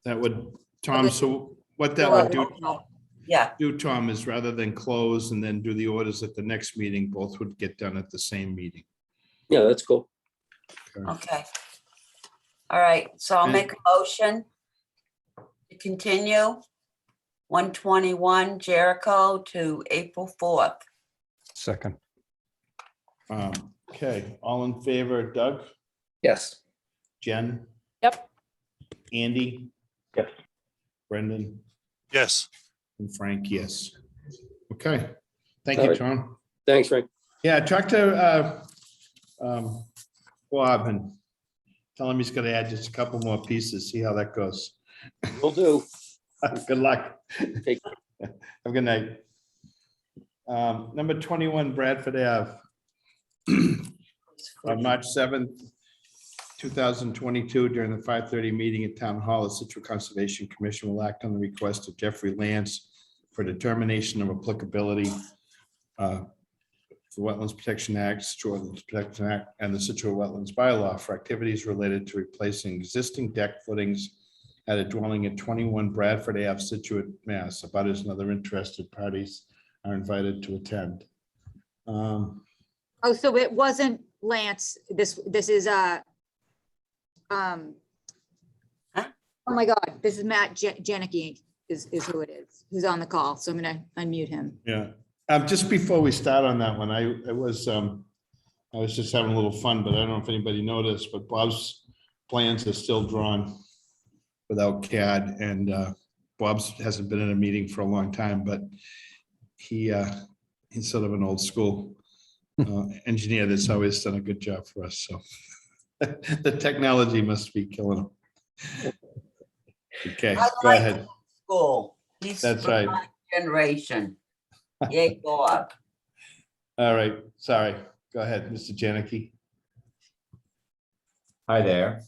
That would, Tom, so what that would do, Tom, is rather than close and then do the orders at the next meeting, both would get done at the same meeting. Yeah, that's cool. Okay. All right, so I'll make a motion to continue 121 Jericho to April 4th. Second. Okay, all in favor, Doug? Yes. Jen? Yep. Andy? Yes. Brendan? Yes. And Frank, yes. Okay, thank All you, right. Tom. Thanks, Frank. Yeah, talk to Bob and tell him he's gonna add just a couple more pieces, see how that goes. Will do. Good luck. Take Have a good night. Number 21 Bradford Ave. On March 7th, 2022, during the 5:30 meeting at Town Hall, the Scituate Conservation Commission will act on the request of Jeffrey Lance for determination of applicability for Wetlands Protection Act, Scituate Wetlands Protection Act, and the Scituate Wetlands Bylaw for activities related to replacing existing deck footings at a dwelling at 21 Bradford Ave, Scituate, Mass. Abutters and other interested parties are invited to attend. Oh, so it wasn't Lance, this is oh my God, this is Matt Janicki. is who it is, who's on the call. So I'm gonna unmute him. Yeah. Just before we start on that one, I was just having a little fun, but I don't know if anybody noticed, but Bob's plans are still drawn without CAD, and Bob's hasn't been in a meeting for a long time, but he's sort of an old school engineer that's always done a good job for us. So the technology must be killing him. Okay, I go like ahead. School. He's That's from right. my generation. Yay, Bob. All right, sorry. Go ahead, Mr. Janicki. Hi there.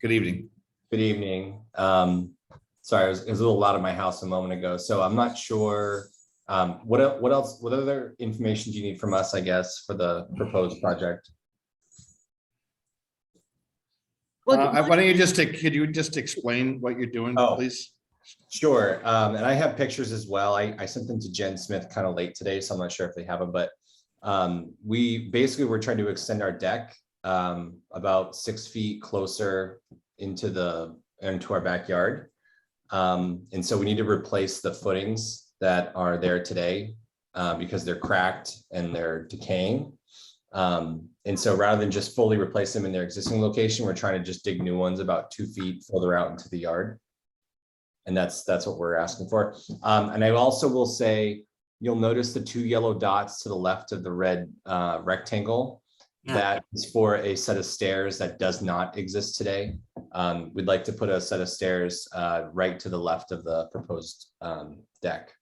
Good evening. Good evening. Sorry, it was a little loud at my house a moment ago, so I'm not sure. What else? What other information do you need from us, I guess, for the proposed project? Well, Why don't you could you just explain what you're doing, Oh. please? Sure. And I have pictures as well. I sent them to Jen Smith kind of late today, so I'm not sure if they have them, but we're trying to extend our deck about 6 feet closer into our backyard. And so we need to replace the footings that are there today because they're cracked and they're decaying. And so rather than just fully replace them in their existing location, we're trying to just dig new ones about 2 feet further out into the yard. And that's what we're asking for. And I also will say, you'll notice the 2 yellow dots to the left of the red rectangle. Yeah. That is for a set of stairs that does not exist today. We'd like to put a set of stairs right to the left of the proposed deck.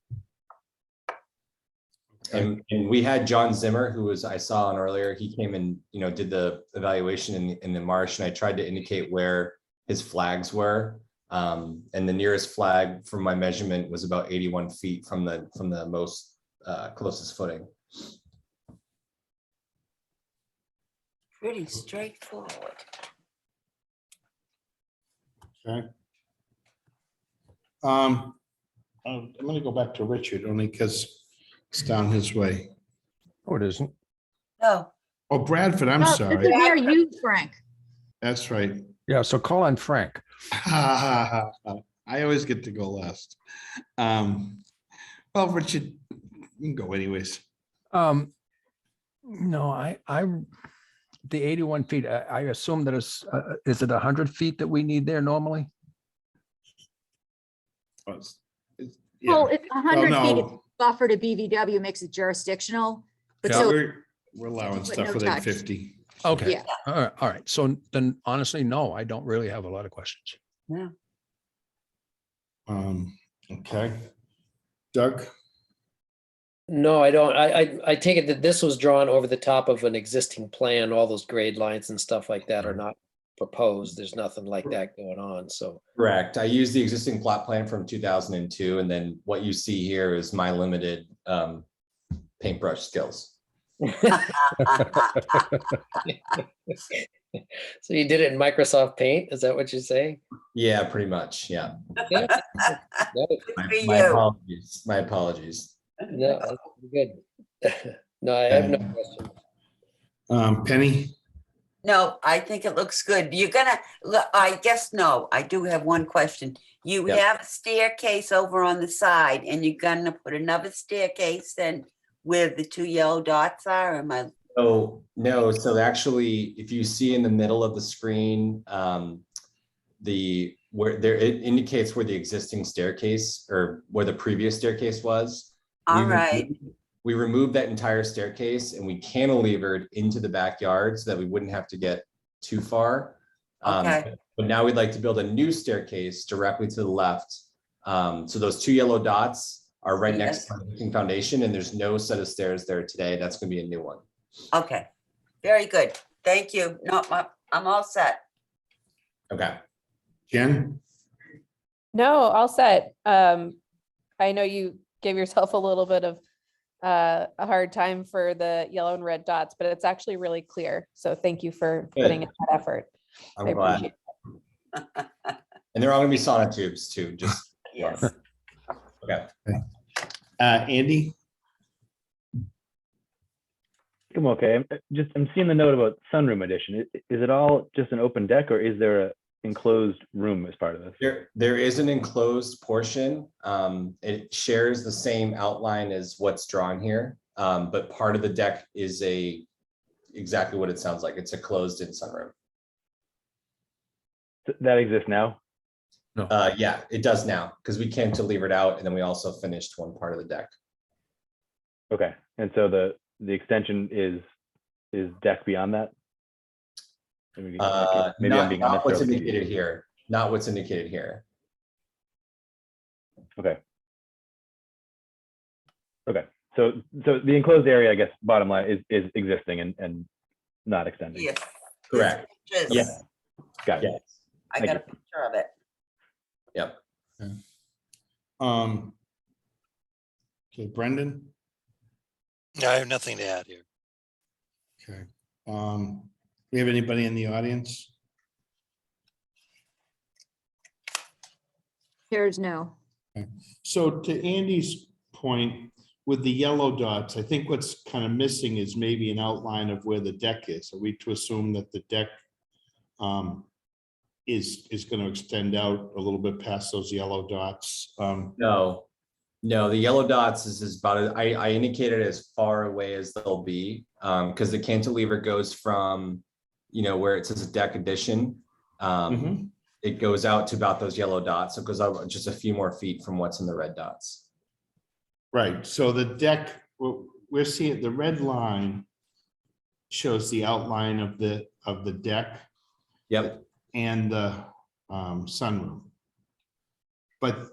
And we had John Zimmer, who I saw on earlier. He came and did the evaluation in the marsh, and I tried to indicate where his flags were. And the nearest flag from my measurement was about 81 feet from the most closest footing. Pretty straightforward. Okay. I'm going to go back to Richard only because it's down his way. Oh, it isn't. No, Oh, Bradford, I'm No, this sorry. is near you, Frank. That's right. Yeah, so call on Frank. I always get to go last. Well, Richard, you can go anyways. No, the 81 feet, I assume that is it 100 feet that we need there normally? Yeah. Well, it's 100 Well, feet no. buffer to BVW makes it jurisdictional, but Yeah, so, we're allowing But stuff no within touch. 50. Okay, yeah. all right. So then honestly, no, I don't really have a lot of questions. yeah. Okay. Doug? No, I don't. I take it that this was drawn over the top of an existing plan. All those grade lines and stuff like that are not proposed. There's nothing like that going on, so. Correct. I used the existing plot plan from 2002, and then what you see here is my limited paintbrush skills. So you did it in Microsoft Paint? Is that what you're saying? Yeah, pretty much. Yeah. Yeah. Good for My you. apologies. My apologies. No, that's good. No, I have no question. Penny? No, I think it looks good. You're gonna, I guess, no, I do have one question. You Yeah. have a staircase over on the side and you're gonna put another staircase then where the 2 yellow dots are, am I? Oh, no. So actually, if you see in the middle of the screen, where there, it indicates where the existing staircase or where the previous staircase was. All right, We removed that entire staircase and we cantilevered into the backyard so that we wouldn't have to get too far. Okay. But now we'd like to build a new staircase directly to the left. So those 2 yellow dots are right next to the existing foundation, and there's no set of stairs there today. That's going to be a new one. okay, very good. Thank you. No, I'm all set. Okay. Jen? No, all set. I know you gave yourself a little bit of a hard time for the yellow and red dots, but it's actually really clear. So thank you for putting in that effort. I'm I glad. appreciate it. And there are going to be sonotubes too. Just Yes. okay. Andy? I'm okay. I'm seeing the note about sunroom addition. Is it all just an open deck, or is there enclosed room as part of this? There is an enclosed portion. It shares the same outline as what's drawn here. But part of the deck is exactly what it sounds like. It's a closed-in sunroom. That exists now? Yeah, it does now, because we cantilevered out and then we also finished one part of the deck. Okay, and so the extension is deck beyond that? Maybe I'm being Not what's unnecessarily indicated confused. here. Not what's indicated here. Okay. Okay, so the enclosed area, I guess, bottom line is existing and not extending. Yes. Correct. Yes. Yeah. Got it. Yes. I Thank got a picture of it. Yep. Okay, Brendan. Yeah, I have nothing to add here. Okay. We have anybody in the audience? Here's no. So to Andy's point, with the yellow dots, I think what's kind of missing is maybe an outline of where the deck is. Are we to assume that the deck is going to extend out a little bit past those yellow dots? No, the yellow dots is about, I indicated as far away as they'll be, because the cantilever goes from, where it says a deck addition. It goes out to about those yellow dots. It goes out just a few more feet from what's in the red dots. Right, so the deck, we're seeing the red line shows the outline of the deck. Yep. And the sunroom. But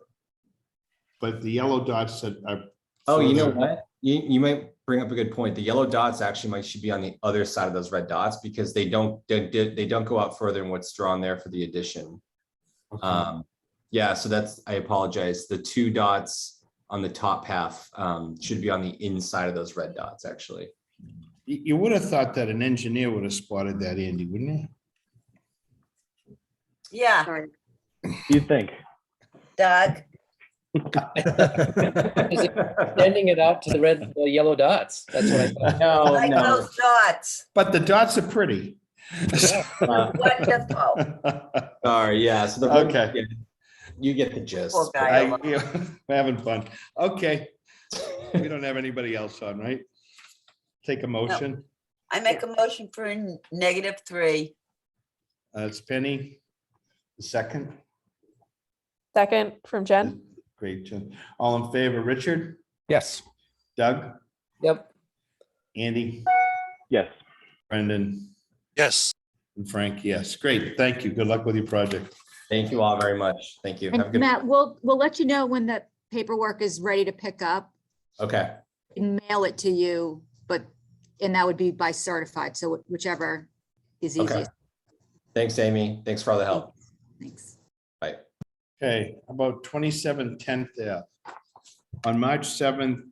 the yellow dots that are. Oh, you know further- what? You might bring up a good point. The yellow dots actually should be on the other side of those red dots, because they don't go out further than what's drawn there for the addition. Okay. Yeah, so I apologize. The two dots on the top half should be on the inside of those red dots, actually. You would have thought that an engineer would have spotted that, Andy, wouldn't you? Yeah, Sorry. You'd think. Doug. Sending it out to the yellow dots. That's what I thought. No, Like those dots. But the dots are pretty. Wonderful. Sorry, yeah. So Okay. yeah, you get the gist. Poor guy. We're having fun. Okay. We don't have anybody else on, right? Take a motion. I make a motion for a -3. It's Penny. The second. Second from Jen. Great, Jen. All in favor, Richard, Yes. Doug, Yep. Andy, Yes. Brendan, Yes. and Frank. Yes, great. Thank you. Good luck with your project. Thank you all very much. Thank you. Have a And good. Matt, we'll let you know when the paperwork is ready to pick up Okay. and mail it to you, and that would be by certified. So whichever is Okay. easiest. Thanks, Amy. Thanks for all the help. Thanks. Bye. Okay, about 27 10th Ave. On March 7th,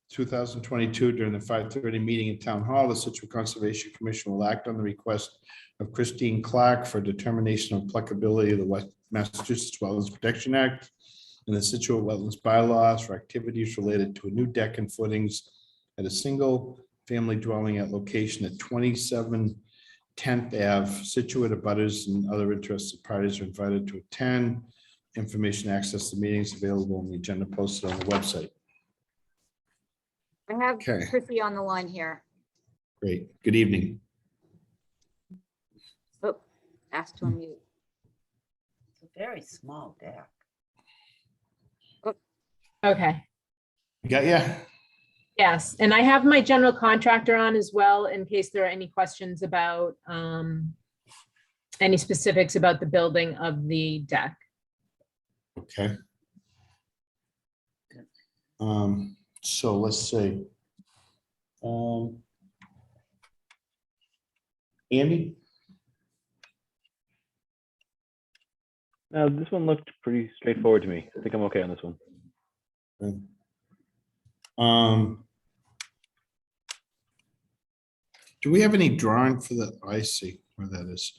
2022, during the 5:30 meeting in Town Hall, the Scituate Conservation Commission will act on the request of Christine Clark for determination of applicability of the West Massachusetts Wetlands Protection Act and the Scituate Wetlands bylaws for activities related to a new deck and footings at a single family dwelling at location at 27 10th Ave. Scituate abutters and other interested parties are invited to attend. Information access to meetings available on the agenda posted on the website. I have Okay. Chrissy on the line here. Great. Good evening. Oh, asked to unmute. It's a very small deck. Okay, Got ya? yes, and I have my general contractor on as well in case there are any questions about any specifics about the building of the deck. Okay. So let's see. Andy? This one looked pretty straightforward to me. I think I'm okay on this one. Do we have any drawing for the, I see where that is.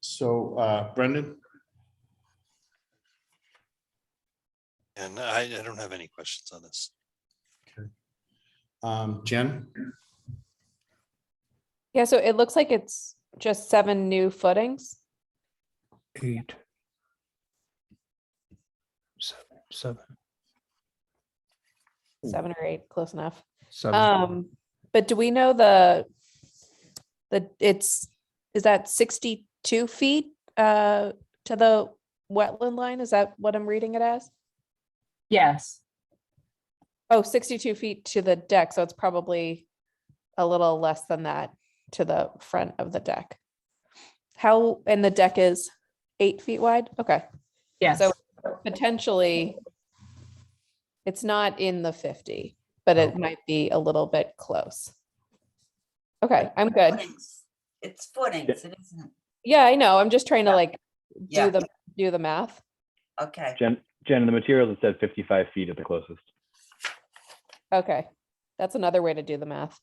So Brendan? And I don't have any questions on this. Jen? Yeah, so it looks like it's just 7 new footings. 8, 7, 7 or 8, close enough. 7. But do we know is that 62 feet to the wetland line? Is that what I'm reading it as? Yes. Oh, 62 feet to the deck, so it's probably a little less than that to the front of the deck. And the deck is 8 feet wide? Okay, Yes. so potentially it's not in the 50, but it might be a little bit close. Okay, I'm good. Footings. It's footings, it isn't. Yeah, I know. I'm just trying to like Yeah. do the math. Okay. Jen, in the materials, it says 55 feet at the closest. Okay, that's another way to do the math.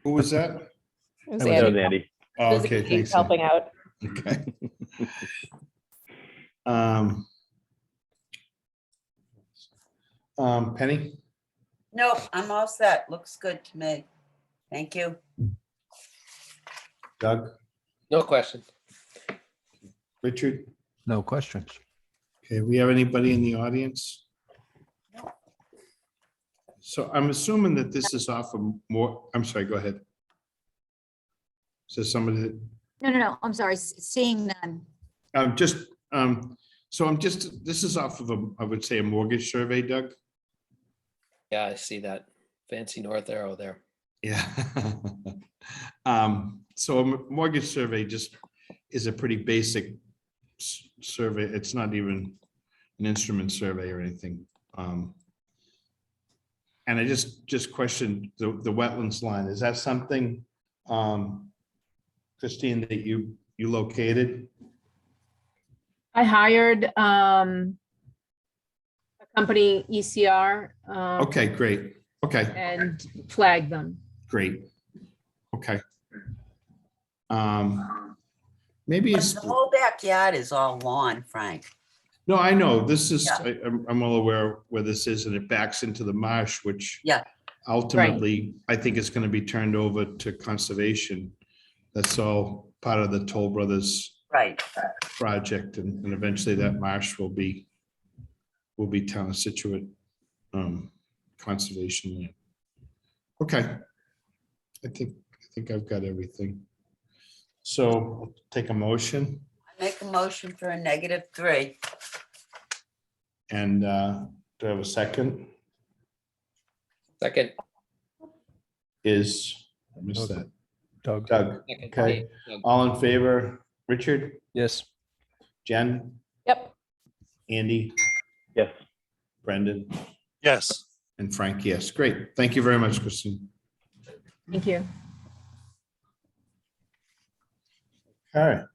Who was that? It was That was That was Andy. Andy. Oh, It was okay, Andy thanks. helping out. Okay. Penny? Nope, I'm all set. Looks good to me. Thank you. Doug? No question. Richard? No questions. Okay, we have anybody in the audience? So I'm assuming that this is off of more, I'm sorry, go ahead. So somebody, that- No, I'm sorry, seeing none. this is off of I would say a mortgage survey, Doug? Yeah, I see that fancy north arrow there. Yeah. So a mortgage survey just is a pretty basic survey. It's not even an instrument survey or anything. And I just questioned the wetlands line. Is that something, Christine, that you located? I hired a company, ECR. Okay, great. Okay, And flagged them. great. Okay. Maybe But it's, the whole backyard is all lawn, Frank. no, I know, this is, Yeah. I'm well aware where this is, and it backs into the marsh, which Yeah. ultimately, I think it's gonna be turned over to conservation. That's all part of the Toll Brothers Right. project, and eventually that marsh will be town of Scituate conservation land. Okay. I think I've got everything. So I'll take a motion, I make a motion for a -3. and do I have a second? Second. I missed that. Doug? Doug, Second, okay. Doug. All in favor? Richard, Yes. Jen, Yep. Andy, Yes. Brendan, Yes. and Frank, yes. Great. Thank you very much, Christine. Thank you. All right.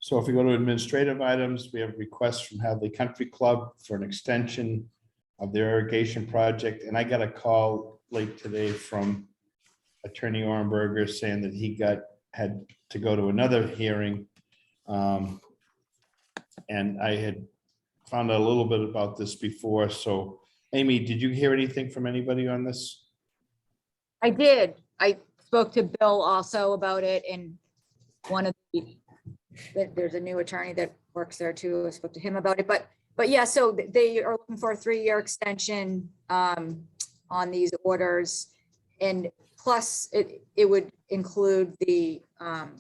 So if we go to administrative items, we have requests from Hadley Country Club for an extension of their irrigation project. And I got a call late today from Attorney Orenberger saying that he had to go to another hearing. And I had found out a little bit about this before. So Amy, did you hear anything from anybody on this? I did. I spoke to Bill also about it, and there's a new attorney that works there too. I spoke to him about it, but yeah, so they are looking for a 3-year extension on these orders. And plus it would include the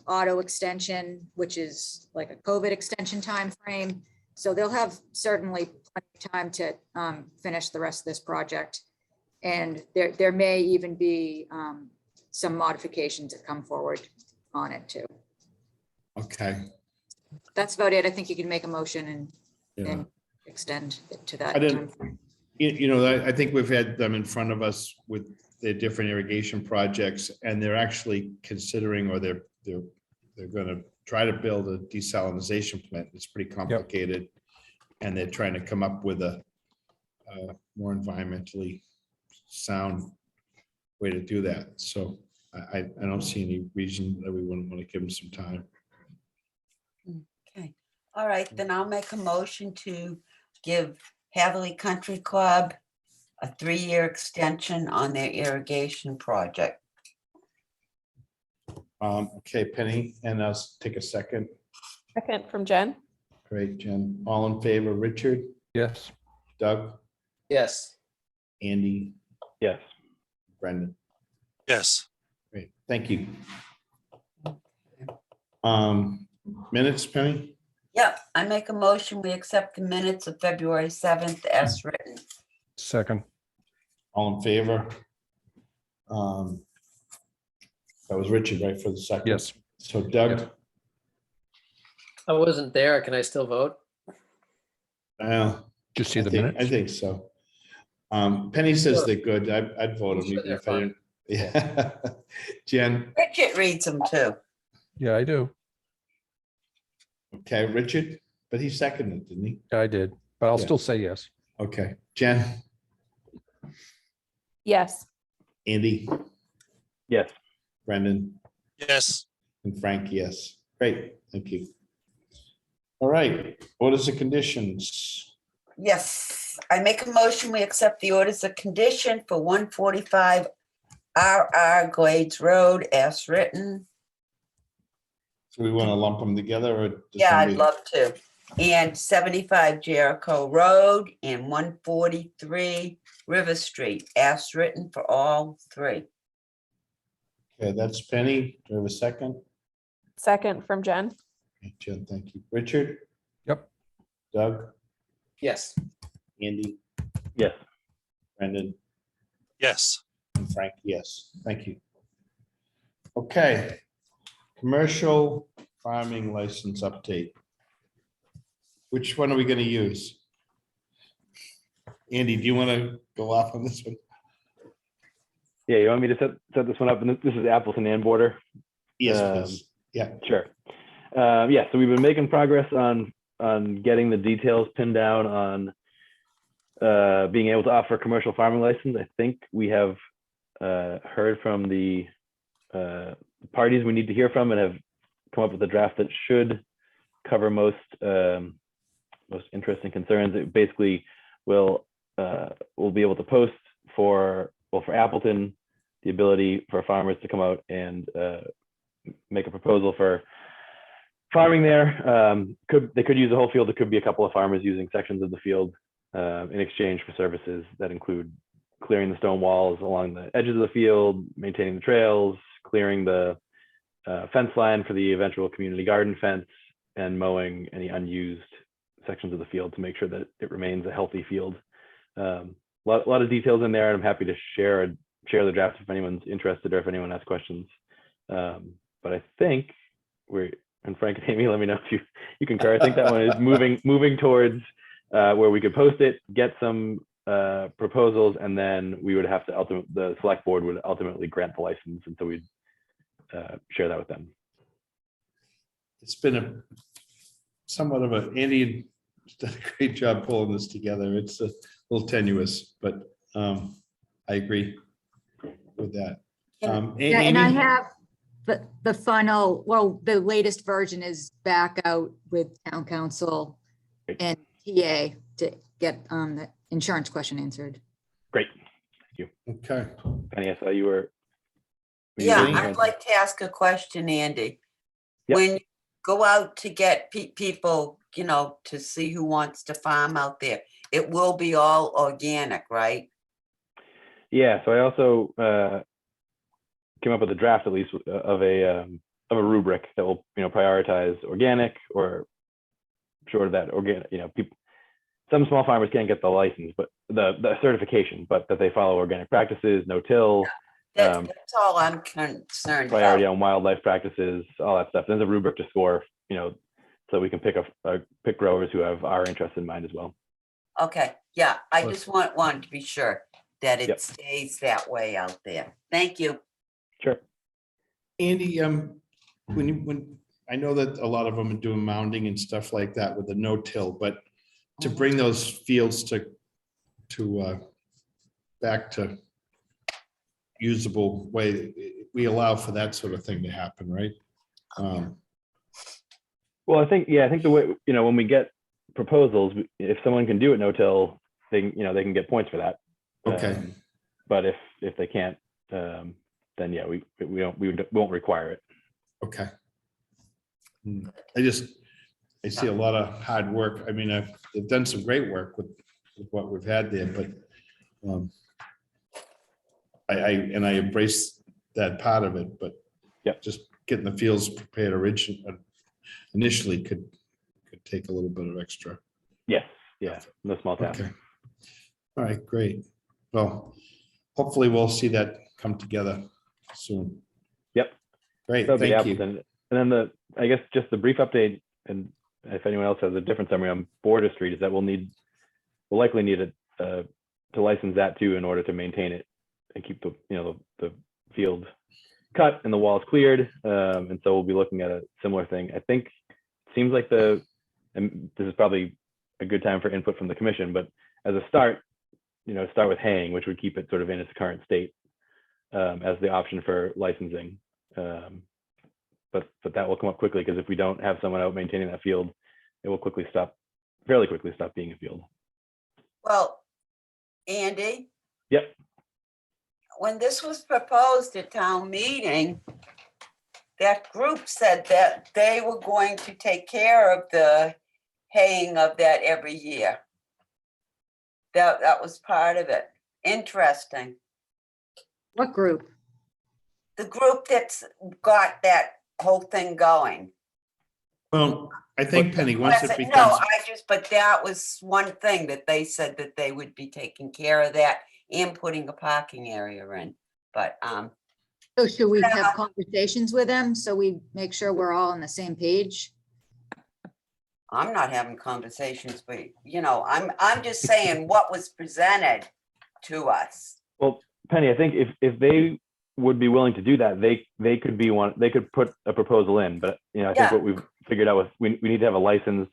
auto extension, which is like a COVID extension timeframe. So they'll have certainly plenty of time to finish the rest of this project. And there may even be some modifications that come forward on it too. Okay. That's about it. I think you can make a motion Yeah. and extend it to that I didn't, timeframe. I think we've had them in front of us with their different irrigation projects, and they're actually considering, or they're going to try to build a desalinization plant. It's pretty complicated. And they're trying to come up with a more environmentally sound way to do that. So I don't see any reason that we wouldn't want to give them some time. Okay. All right, then I'll make a motion to give Hadley Country Club a 3-year extension on their irrigation project. Okay, Penny, and I'll take a second. Second from Jen. Great, Jen. All in favor, Richard, Yes. Doug, Yes. Andy, Yes. Brendan. Yes. Great, thank you. Minutes, Penny? Yep, I make a motion, we accept the minutes of February 7th as written. Second. All in favor? That was Richard, right, for the second? Yes. So Doug, Yes. I wasn't there. Can I still vote? Just see I the think, minutes. I think so. Penny says Sure. they're good. I'd vote I'm them sure even they're if I didn't. Yeah. Jen, Richard reads them too. Yeah, I do. okay, Richard, but he seconded, didn't he? I did, but I'll Yeah. still say yes. Okay, Jen, Yes. Andy, Yes. Brendan, Yes. and Frank, yes. Great, thank you. All right, orders of conditions. Yes, I make a motion, we accept the orders of condition for 145 RR Glades Road as written. So we want to lump them together or? does Yeah, I'd somebody- love to. And 75 Jericho Road and 143 River Street as written for all three. Okay, that's Penny. Do I have a second? Second from Jen. Okay, Jen, thank you. Richard, Yep. Doug, Yes. Andy, Yes. Brendan, Yes. and Frank, yes. Thank you. Okay. Commercial farming license update. Which one are we going to use? Andy, do you want to go off on this one? Yeah, you want me to set this one up? And this is Appleton and Border. Yes, please. Yeah. Sure. Yeah, so we've been making progress on getting the details pinned down on being able to offer a commercial farming license. I think we have heard from the parties we need to hear from and have come up with a draft that should cover most interesting concerns. It basically will be able to post for Appleton the ability for farmers to come out and make a proposal for farming there. They could use the whole field. There could be a couple of farmers using sections of the field in exchange for services that include clearing the stone walls along the edges of the field, maintaining the trails, clearing the fence line for the eventual community garden fence, and mowing any unused sections of the field to make sure that it remains a healthy field. A lot of details in there, and I'm happy to share the draft if anyone's interested or if anyone has questions. But I think and Frank and Amy, let me know if you concur. I think that one is moving towards where we could post it, get some proposals, and then we would have to the select board would ultimately grant the license, and so we'd share that with them. It's been somewhat of Andy done a great job pulling this together. It's a little tenuous, but I agree with that. Yeah, and I Amy? have the final, the latest version is back out with town council and TA to get the insurance question answered. Great, thank you. Okay. Penny, I saw you were. Yeah, I'd like to ask a question, Andy. Yep. When you go out to get people, to see who wants to farm out there, it will be all organic, right? Yeah, so I also came up with a draft, at least, of a rubric that will prioritize organic, or short of that, organic. People, some small farmers can't get the license, but the certification, but that they follow organic practices, no-till. That's all I'm concerned Priority about. on wildlife practices, all that stuff. There's a rubric to score, so we can pick growers who have our interest in mind as well. Okay, yeah, I just wanted to be sure that it Yep. stays that way out there. Thank you. Sure. Andy, when I know that a lot of them are doing mounding and stuff like that with the no-till, but to bring those fields to back to usable way, we allow for that sort of thing to happen, right? Well, I think the way, when we get proposals, if someone can do it no-till, they can get points for that. Okay. But if they can't, then yeah, we won't require it. Okay. I see a lot of hard work. I mean, they've done some great work with what we've had there, but I embrace that part of it, but just getting the fields prepared initially could take a little bit of extra. Yes, yeah, no small task. Okay. All right, great. Well, hopefully we'll see that come together soon. Yep. Great, That'll be thank you. Appleton. And then I guess just the brief update, and if anyone else has a different summary on Border Street, is that we'll likely need it to license that too in order to maintain it and keep the field cut and the walls cleared. And so we'll be looking at a similar thing. I think it seems like and this is probably a good time for input from the commission, but as a start, start with haying, which would keep it sort of in its current state as the option for licensing. But that will come up quickly, because if we don't have someone out maintaining that field, it will fairly quickly stop being a field. Well, Andy, Yep. when this was proposed at town meeting, that group said that they were going to take care of the haying of that every year. That was part of it. Interesting. What group? The group that's got that whole thing going. Well, I think Penny, once it No, becomes, but that was one thing that they said, that they would be taking care of that and putting a parking area in. But So should we have conversations with them so we make sure we're all on the same page? I'm not having conversations, but I'm just saying what was presented to us. Well, Penny, I think if they would be willing to do that, they could put a proposal in, but I think what we've figured out was we need to have a license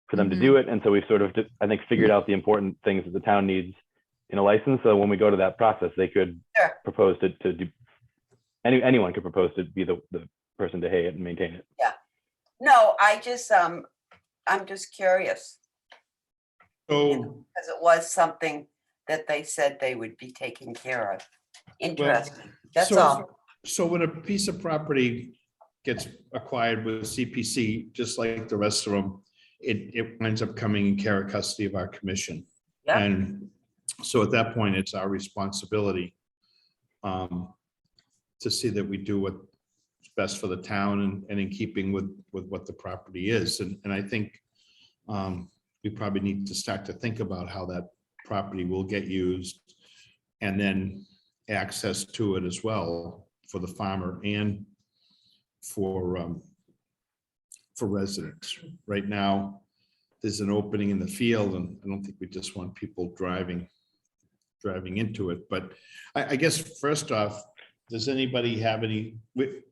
for them to do it. And so we've sort of, I think, figured out the important things that the town needs in a license. So when we go to that process, they could propose to do, anyone could propose to be the person to hay it and maintain it. Yeah. No, I'm just curious. Because it was something that they said they would be taking care of. Interesting. That's all. So when a piece of property gets acquired with CPC, just like the rest of them, it winds up coming in care and custody of our commission. Yeah. And so at that point, it's our responsibility to see that we do what's best for the town and in keeping with what the property is. And I think we probably need to start to think about how that property will get used, and then access to it as well for the farmer and for residents. Right now, there's an opening in the field, and I don't think we just want people driving into it. But I guess first off, does anybody have any,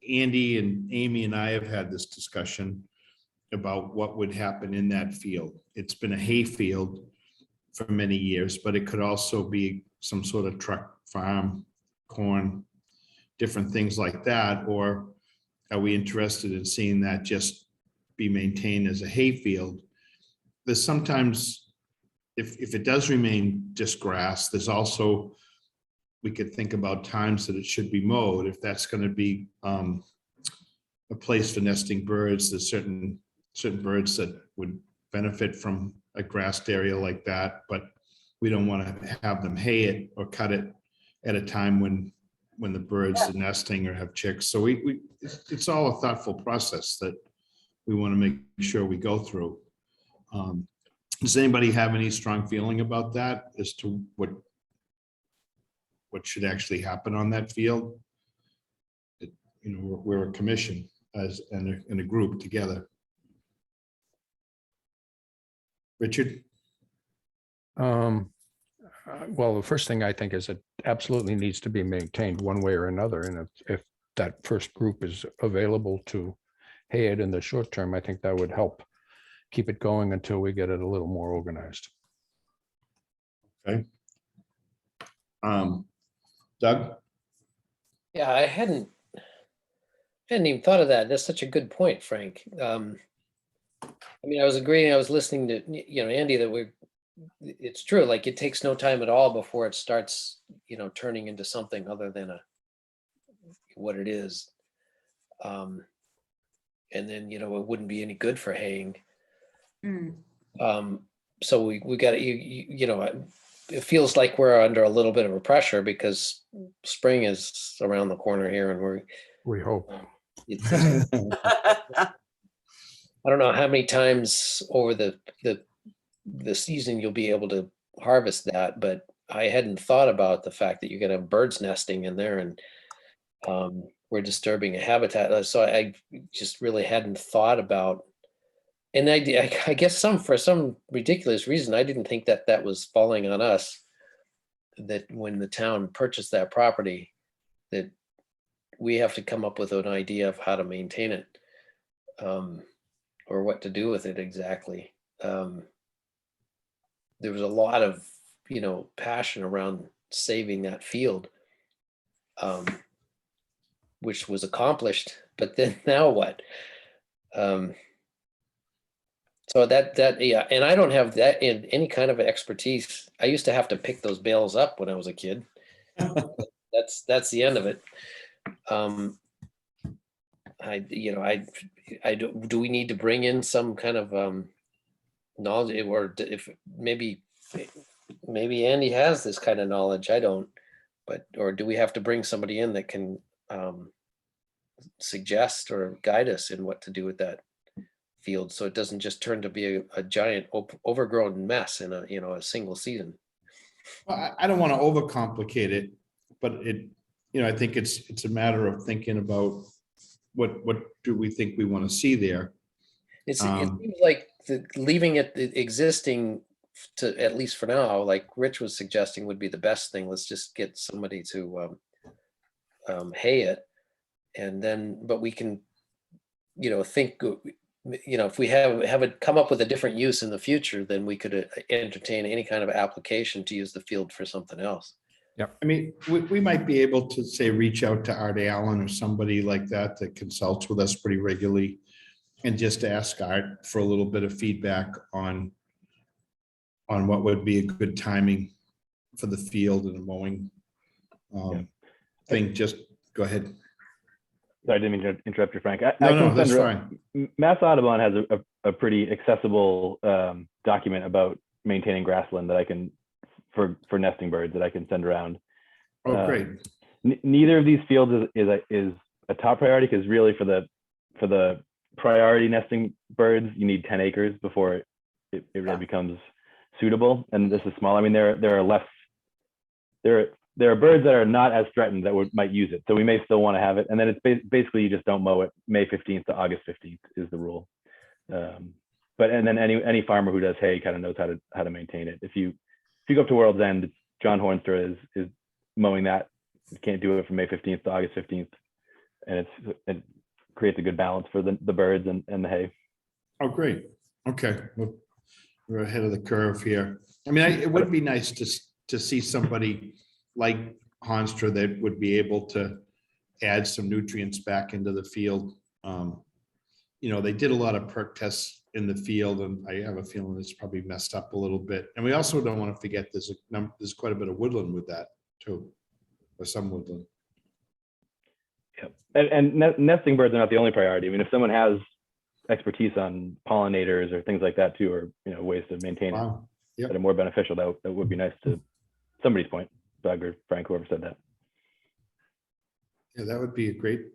Andy and Amy and I have had this discussion about what would happen in that field. It's been a hay field for many years, but it could also be some sort of truck farm, corn, different things like that. Or are we interested in seeing that just be maintained as a hay field? There's sometimes, if it does remain just grass, there's also, we could think about times that it should be mowed. If that's going to be a place for nesting birds, there's certain birds that would benefit from a grassed area like that, but we don't want to have them hay it or cut it at a time when the birds are nesting or have chicks. So it's all a thoughtful process that we want to make sure we go through. Does anybody have any strong feeling about that as to what should actually happen on that field? We're a commission and a group together. Richard? Well, the first thing I think is it absolutely needs to be maintained one way or another. And if that first group is available to hay it in the short term, I think that would help keep it going until we get it a little more organized. Okay. Doug? Yeah, I hadn't even thought of that. That's such a good point, Frank. I mean, I was agreeing, I was listening to, Andy, that it's true, like it takes no time at all before it starts, turning into something other than what it is. And then, it wouldn't be any good for haying. Mm. So we got to, it feels like we're under a little bit of a pressure because spring is around the corner here, and We hope. I don't know how many times over the season you'll be able to harvest that, but I hadn't thought about the fact that you're gonna have birds nesting in there, and we're disturbing a habitat. So I just really hadn't thought about. And I guess for some ridiculous reason, I didn't think that was falling on us, that when the town purchased that property, that we have to come up with an idea of how to maintain it, or what to do with it exactly. There was a lot of, passion around saving that field, which was accomplished, but then now what? So yeah, and I don't have that in any kind of expertise. I used to have to pick those bales up when I was a kid. That's the end of it. Do we need to bring in some kind of knowledge, or if maybe Andy has this kind of knowledge, I don't, or do we have to bring somebody in that can suggest or guide us in what to do with that field, so it doesn't just turn to be a giant overgrown mess in a single season? Well, I don't want to overcomplicate it, but I think it's a matter of thinking about what do we think we want to see there. It seems like leaving it existing, to at least for now, like Rich was suggesting, would be the best thing. Let's just get somebody to hay it, and then, but we can, think, if we have it come up with a different use in the future, then we could entertain any kind of application to use the field for something else. Yeah. I mean, we might be able to say, reach out to Art Allen or somebody like that consults with us pretty regularly, and just ask Art for a little bit of feedback on what would be a good timing for the field and the mowing thing. Just go ahead. Sorry, I didn't mean to interrupt you, Frank. No, that's fine. Mass Audubon has a pretty accessible document about maintaining grassland that I can, for nesting birds, that I can send around. Oh, great. Neither of these fields is a top priority, because really for the priority nesting birds, you need 10 acres before it really becomes suitable. And this is small. I mean, there are birds that are not as threatened that might use it. So we may still want to have it. And then it's basically, you just don't mow it May 15th to August 15th is the rule. And then any farmer who does hay kind of knows how to maintain it. If you go up to World's End, John Hornstra is mowing that. You can't do it from May 15th to August 15th. And it creates a good balance for the birds and the hay. Oh, great. Okay. We're ahead of the curve here. I mean, it would be nice to see somebody like Hornstra that would be able to add some nutrients back into the field. They did a lot of perk tests in the field, and I have a feeling it's probably messed up a little bit. And we also don't want to forget there's quite a bit of woodland with that too, or some woodland. Yep. And nesting birds are not the only priority. I mean, if someone has expertise on pollinators or things like that too, or ways to maintain it that are more beneficial, that would be nice to somebody's point. Doug or Frank, whoever said that. Yeah, that would be a great.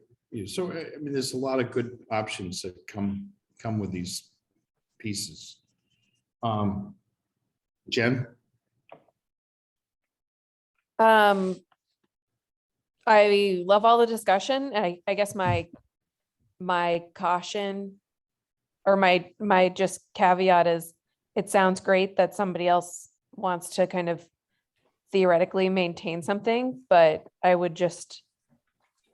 So I mean, there's a lot of good options that come with these pieces. Jen? I love all the discussion. I guess my caution, or my just caveat is, it sounds great that somebody else wants to kind of theoretically maintain something, but I would just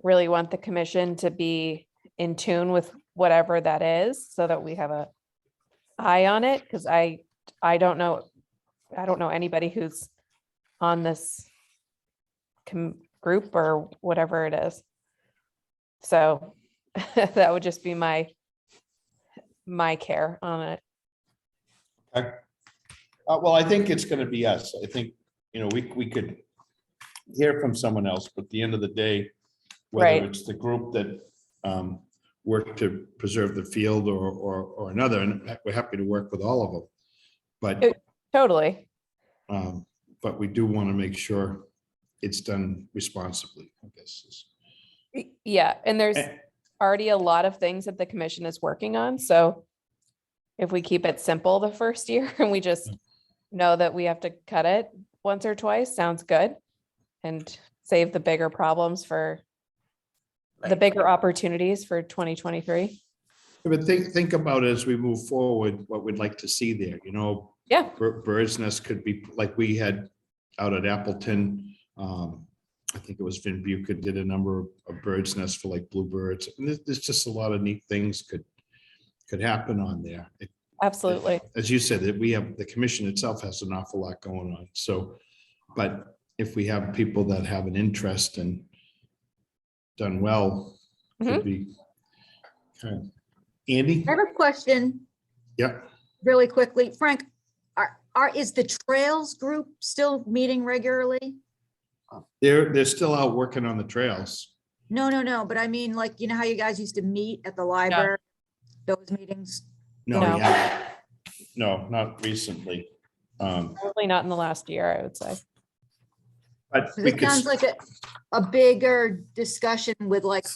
really want the commission to be in tune with whatever that is, so that we have a eye on it. Because I don't know anybody who's on this group or whatever it is. So that would just be my care on it. Okay. Well, I think it's going to be us. I think, we could hear from someone else, but at the end of the day, whether it's the group that work to preserve the field or another, and we're happy to work with all of them. But, Totally. but we do want to make sure it's done responsibly, I guess. Yeah, and there's already a lot of things that the commission is working on, so if we keep it simple the first year and we just know that we have to cut it once or twice, sounds good. And save the bigger problems for the bigger opportunities for 2023. But think about it as we move forward, what we'd like to see there, you know. Yeah. Bird's nest could be like we had out at Appleton. I think it was Vin Buca did a number of bird's nests for like bluebirds. And there's just a lot of neat things could happen on there. Absolutely. As you said, that we have, the commission itself has an awful lot going on. So, but if we have people that have an interest and done well, could be kind of. Andy? I have a question Yeah. really quickly. Frank, is the Trails group still meeting regularly? They're still out working on the trails. No, but I mean, like, you know how you guys used to meet at the library? Those meetings? No, No. yeah. No, not recently. Probably not in the last year, I would say. But we It could, sounds like a bigger discussion with like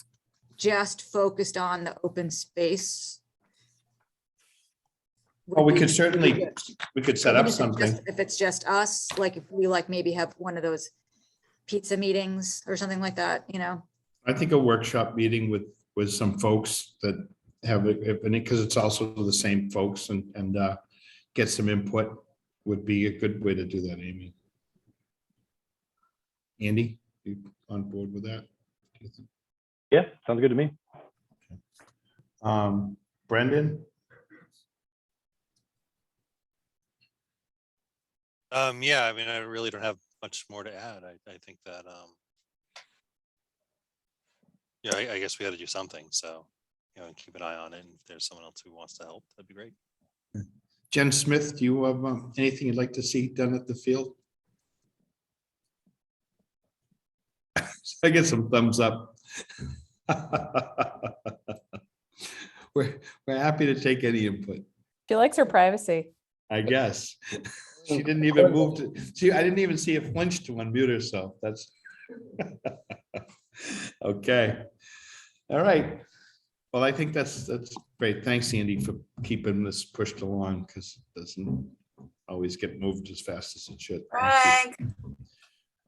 just focused on the open space. well, we could certainly, we could set up something. If it's just us, like if we like maybe have one of those pizza meetings or something like that, you know? I think a workshop meeting with some folks that have, because it's also the same folks and get some input would be a good way to do that, Amy. Andy, you on board with that? Yeah, sounds good to me. Brendan? Yeah, I mean, I really don't have much more to add. I think that, yeah, I guess we got to do something. So, you know, and keep an eye on it. And if there's someone else who wants to help, that'd be great. Jen Smith, do you have anything you'd like to see done at the field? I get some thumbs up. We're happy to take any input, She likes her privacy. I guess. She didn't even move to, I didn't even see a flinch to unmute herself. That's okay. All right. Well, I think that's great. Thanks, Andy, for keeping this pushed along because it doesn't always get moved as fast as it should. Frank.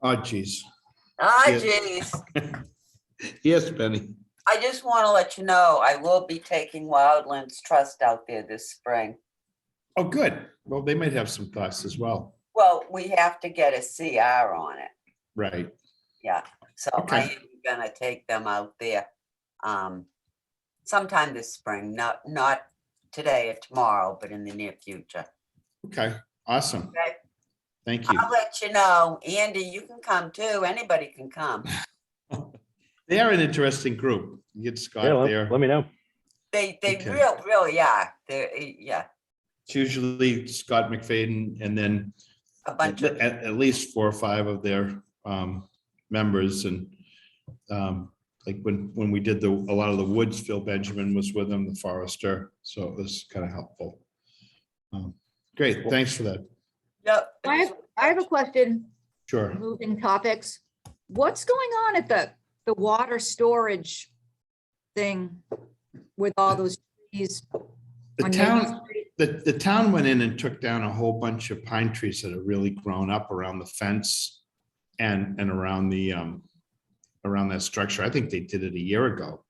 Oh, geez. Ah, Yes. geez. Yes, Benny. I just want to let you know, I will be taking Wildlands Trust out there this spring. Oh, good. Well, they might have some thoughts as well. Well, we have to get a CR on it. Right. Yeah, so Okay. I am gonna take them out there sometime this spring, not today or tomorrow, but in the near future. Okay. Awesome. Okay, Thank you. I'll let you know. Andy, you can come too. Anybody can come. They are an interesting group. You get Scott Yeah, there. let me know. They Okay. really are. They're, yeah, It's usually Scott McFadden and then a bunch of, at least 4 or 5 of their members. And like when we did a lot of the woods, Phil Benjamin was with them, the forester. So it was kind of helpful. Great. Thanks for that. yep. I have a question, Sure. moving topics. What's going on at the water storage thing with all those trees? The on town, Maple Street? the town went in and took down a whole bunch of pine trees that have really grown up around the fence and around the around that structure. I think they did it a year ago.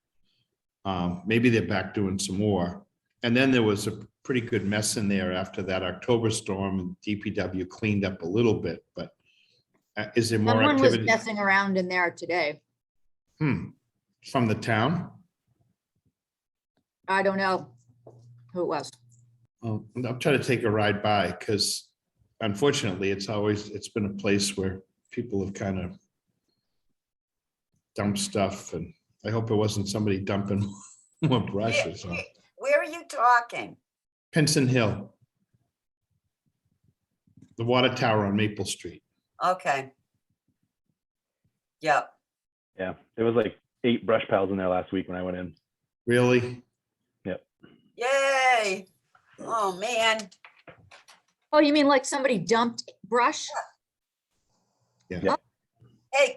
Maybe they're back doing some more. And then there was a pretty good mess in there after that October storm, and DPW cleaned up a little bit, but is there more Someone was activity? messing around in there today. From the town? I don't know who it was. I'll try to take a ride by because unfortunately it's been a place where people have kind of dumped stuff, and I hope it wasn't somebody dumping more brush or something. Where are you talking? Pinson Hill. The water tower on Maple Street. Okay. Yep. Yeah, there was like 8 brush piles in there last week when I went in. Really? Yay. Oh, man. Oh, you mean like somebody dumped brush? Yeah. Hey,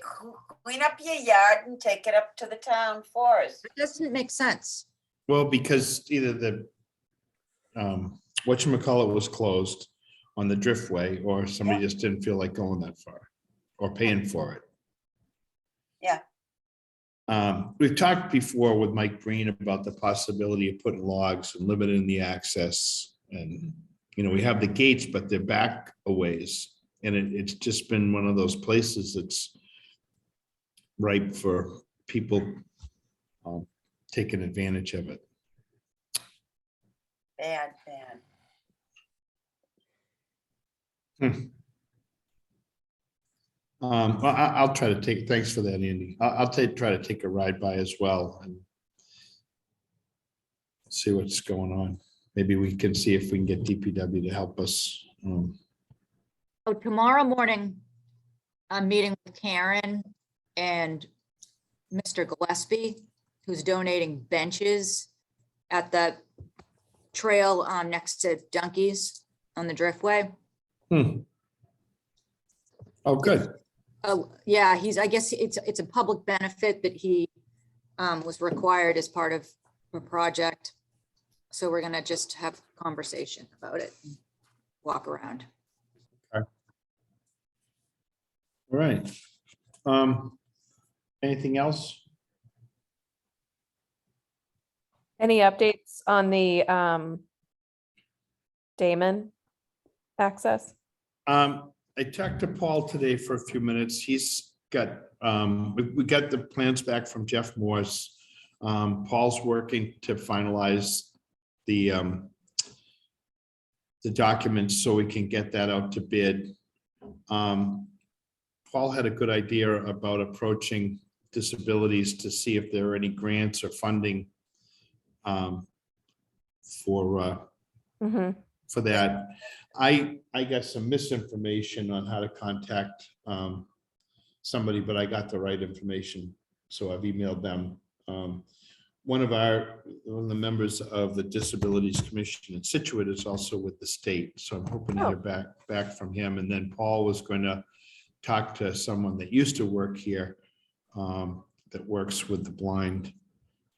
clean up your yard and take it up to the town forest. That doesn't make sense. Well, because either the, whatchamacallit was closed on the driftway, or somebody just didn't feel like going that far or paying for it. Yeah. We've talked before with Mike Green about the possibility of putting logs and limiting the access. And, you know, we have the gates, but they're back a ways. And it's just been one of those places that's ripe for people taking advantage of it. Bad, bad. Well, I'll try to take, thanks for that, Andy. I'll try to take a ride by as well and see what's going on. Maybe we can see if we can get DPW to help us. Oh, tomorrow morning, I'm meeting with Karen and Mr. Gillespie, who's donating benches at the trail next to Dunkies on the Driftway. Oh, good. Yeah, I guess it's a public benefit that he was required as part of a project. So we're gonna just have a conversation about it, and walk around. All right. Anything else? Any updates on the Damon access? I talked to Paul today for a few minutes. He's got, we got the plans back from Jeff Morse. Paul's working to finalize the documents so we can get that out to bid. Paul had a good idea about approaching disabilities to see if there are any grants or funding for that. I got some misinformation on how to contact somebody, but I got the right information, so I've emailed them. One of the members of the Disabilities Commission in Scituate is also with the state, so I'm hoping to hear back from him. And then Paul was going to talk to someone that used to work here that works with the blind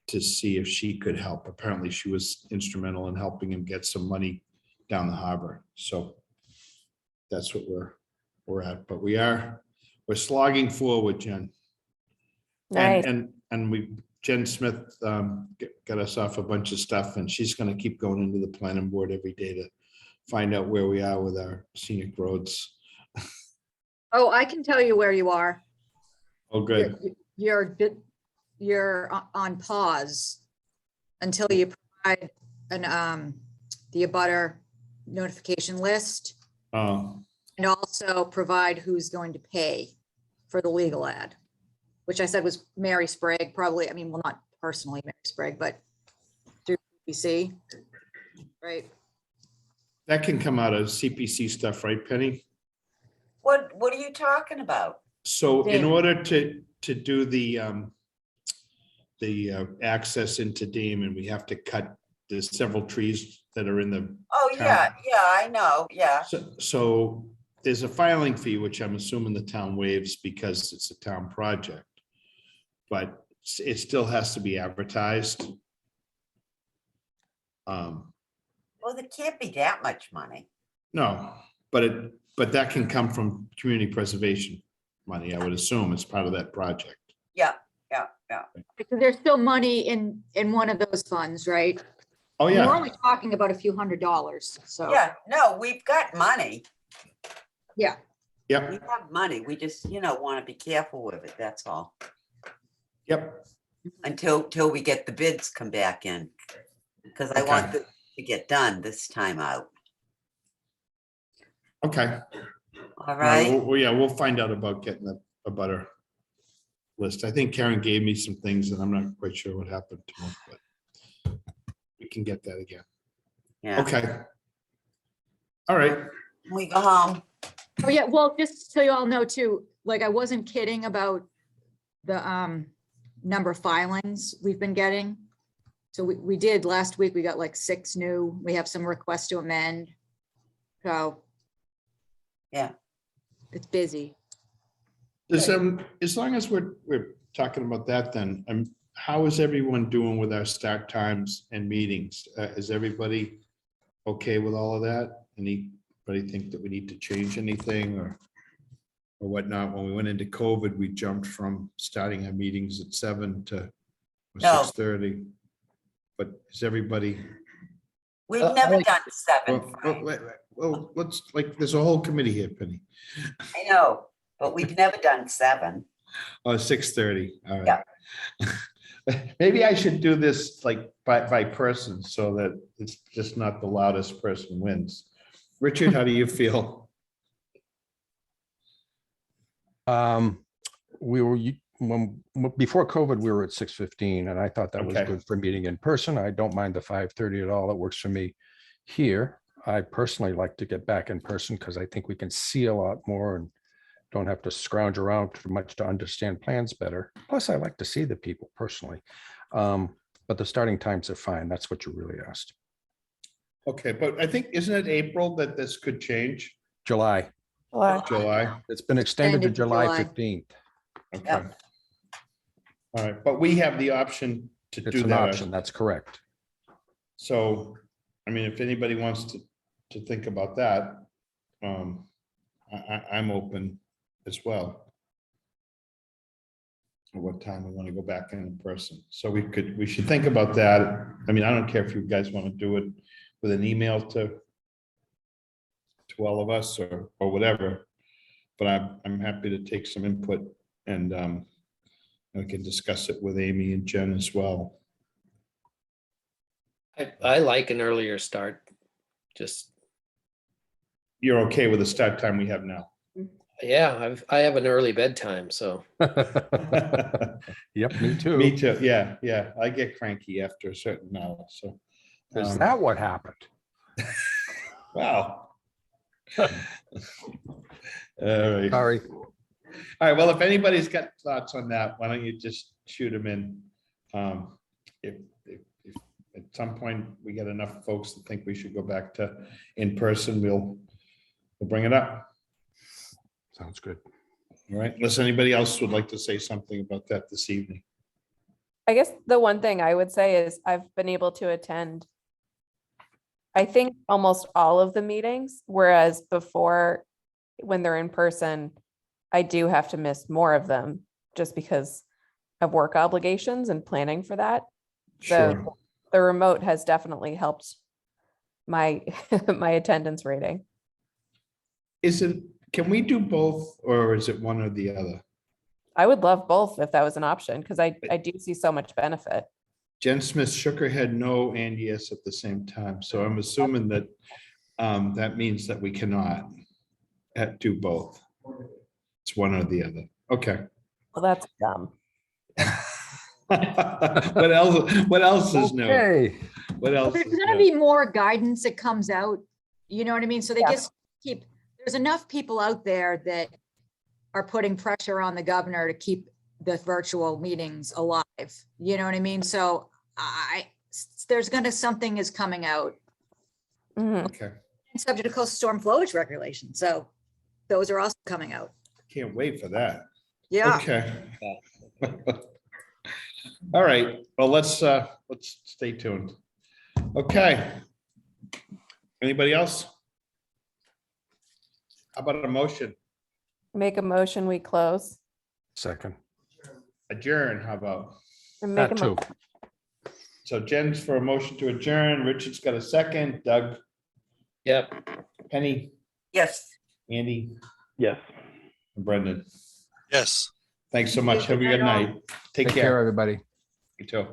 to see if she could help. Apparently she was instrumental in helping him get some money down the harbor. So that's what we're at, but we're slogging forward, Jen. Nice. And Jen Smith got us off a bunch of stuff, and she's going to keep going into the planning board every day to find out where we are with our scenic roads. Oh, I can tell you where you are. Oh, good. You're on pause until you provide the abutter notification list, and also provide who's going to pay for the legal ad, which I said was Mary Sprague, probably, I mean, well, not personally Mary Sprague, but through CPC, right? That can come out of CPC stuff, right, Penny? What are you talking about? So in Damon. order to do the access into Damon, we have to cut, there's several trees that are in the. Oh, yeah, I know, yeah. So there's a filing fee, which I'm assuming the town waives because it's a town project. But it still has to be advertised. Well, there can't be that much money. No, but that can come from community preservation money, I would assume, as part of that project. Yeah. Because there's still money in one of those funds, right? Oh, We're yeah. only talking about a few $100s, so. Yeah, no, we've got money. Yeah. Yep. We have money. We just, want to be careful with it. That's all. Yep. Until we get the bids come back in, because I want this to get done this time out. Okay. All right. Well, yeah, we'll find out about getting a butter list. I think Karen gave me some things and I'm not quite sure what happened to them, but we can get that again. Yeah. Okay. All right. We go home. Oh, yeah, well, just so you all know too, like, I wasn't kidding about the number of filings we've been getting. So we did last week, we got like 6 new, we have some requests to amend. So. Yeah. It's busy. As long as we're talking about that, then, how is everyone doing with our start times and meetings? Is everybody okay with all of that? Anybody think that we need to change anything or whatnot? When we went into COVID, we jumped from starting our meetings at 7 to No. 6:30. But is everybody? We've I never like- done 7. Frank. Well, let's, there's a whole committee here, Penny. I know, but we've never done 7. Oh, 6:30, all right. Maybe I should do this like by person so that it's just not the loudest person wins. Richard, how do you feel? Before COVID, we were at 6:15 and I thought that was Okay. good for meeting in person. I don't mind the 5:30 at all. It works for me here. I personally like to get back in person because I think we can see a lot more and don't have to scrounge around too much to understand plans better. Plus, I like to see the people personally. But the starting times are fine. That's what you really asked. Okay, but I think, isn't it April that this could change? July. July? It's been extended to Extended to July July. 15th. Okay. All right, but we have the option to It's do an that. option. That's correct. So, I mean, if anybody wants to think about that, I'm open as well. At what time we want to go back in person. So we should think about that. I mean, I don't care if you guys want to do it with an email to all of us or whatever. But I'm happy to take some input and we can discuss it with Amy and Jen as well. I like an earlier start. Just, You're okay with the start time we have now? yeah, I have an early bedtime, so. Yep, me too. Me too. Yeah. I get cranky after a certain hour, so. Is that what happened? Wow. All right. Sorry. All right, well, if anybody's got thoughts on that, why don't you just shoot them in? If at some point we get enough folks that think we should go back to in person, we'll bring it up. Sounds good. All right, unless anybody else would like to say something about that this evening. I guess the one thing I would say is I've been able to attend, I think, almost all of the meetings, whereas before, when they're in person, I do have to miss more of them just because of work obligations and planning for that. So Sure. the remote has definitely helped my my attendance rating. Can we do both, or is it one or the other? I would love both if that was an option, because I do see so much benefit. Jen Smith shook her head no and yes at the same time. So I'm assuming that that means that we cannot do both. It's one or the other. Okay. Well, that's dumb. What else is new? Okay. What else? There's is gonna new? be more guidance that comes out, you know what I mean? So they Yeah. just there's enough people out there that are putting pressure on the governor to keep the virtual meetings alive. You know what I mean? So there's something is coming out. Mhm. Okay. Subject to coastal storm flowage regulations. So those are also coming out. Can't wait for that. Yeah. Okay. All right. Well, let's stay tuned. Okay. Anybody else? How about a motion? Make a motion, we close. Second. Adjourn, how about? And make That a mo- too. So Jen's for a motion to adjourn. Richard's got a second. Doug, Yep. Penny, Yes. Andy, Yes. and Brendan. Yes. Thanks so much. Have a good night. Take Take care, care. everybody. You too.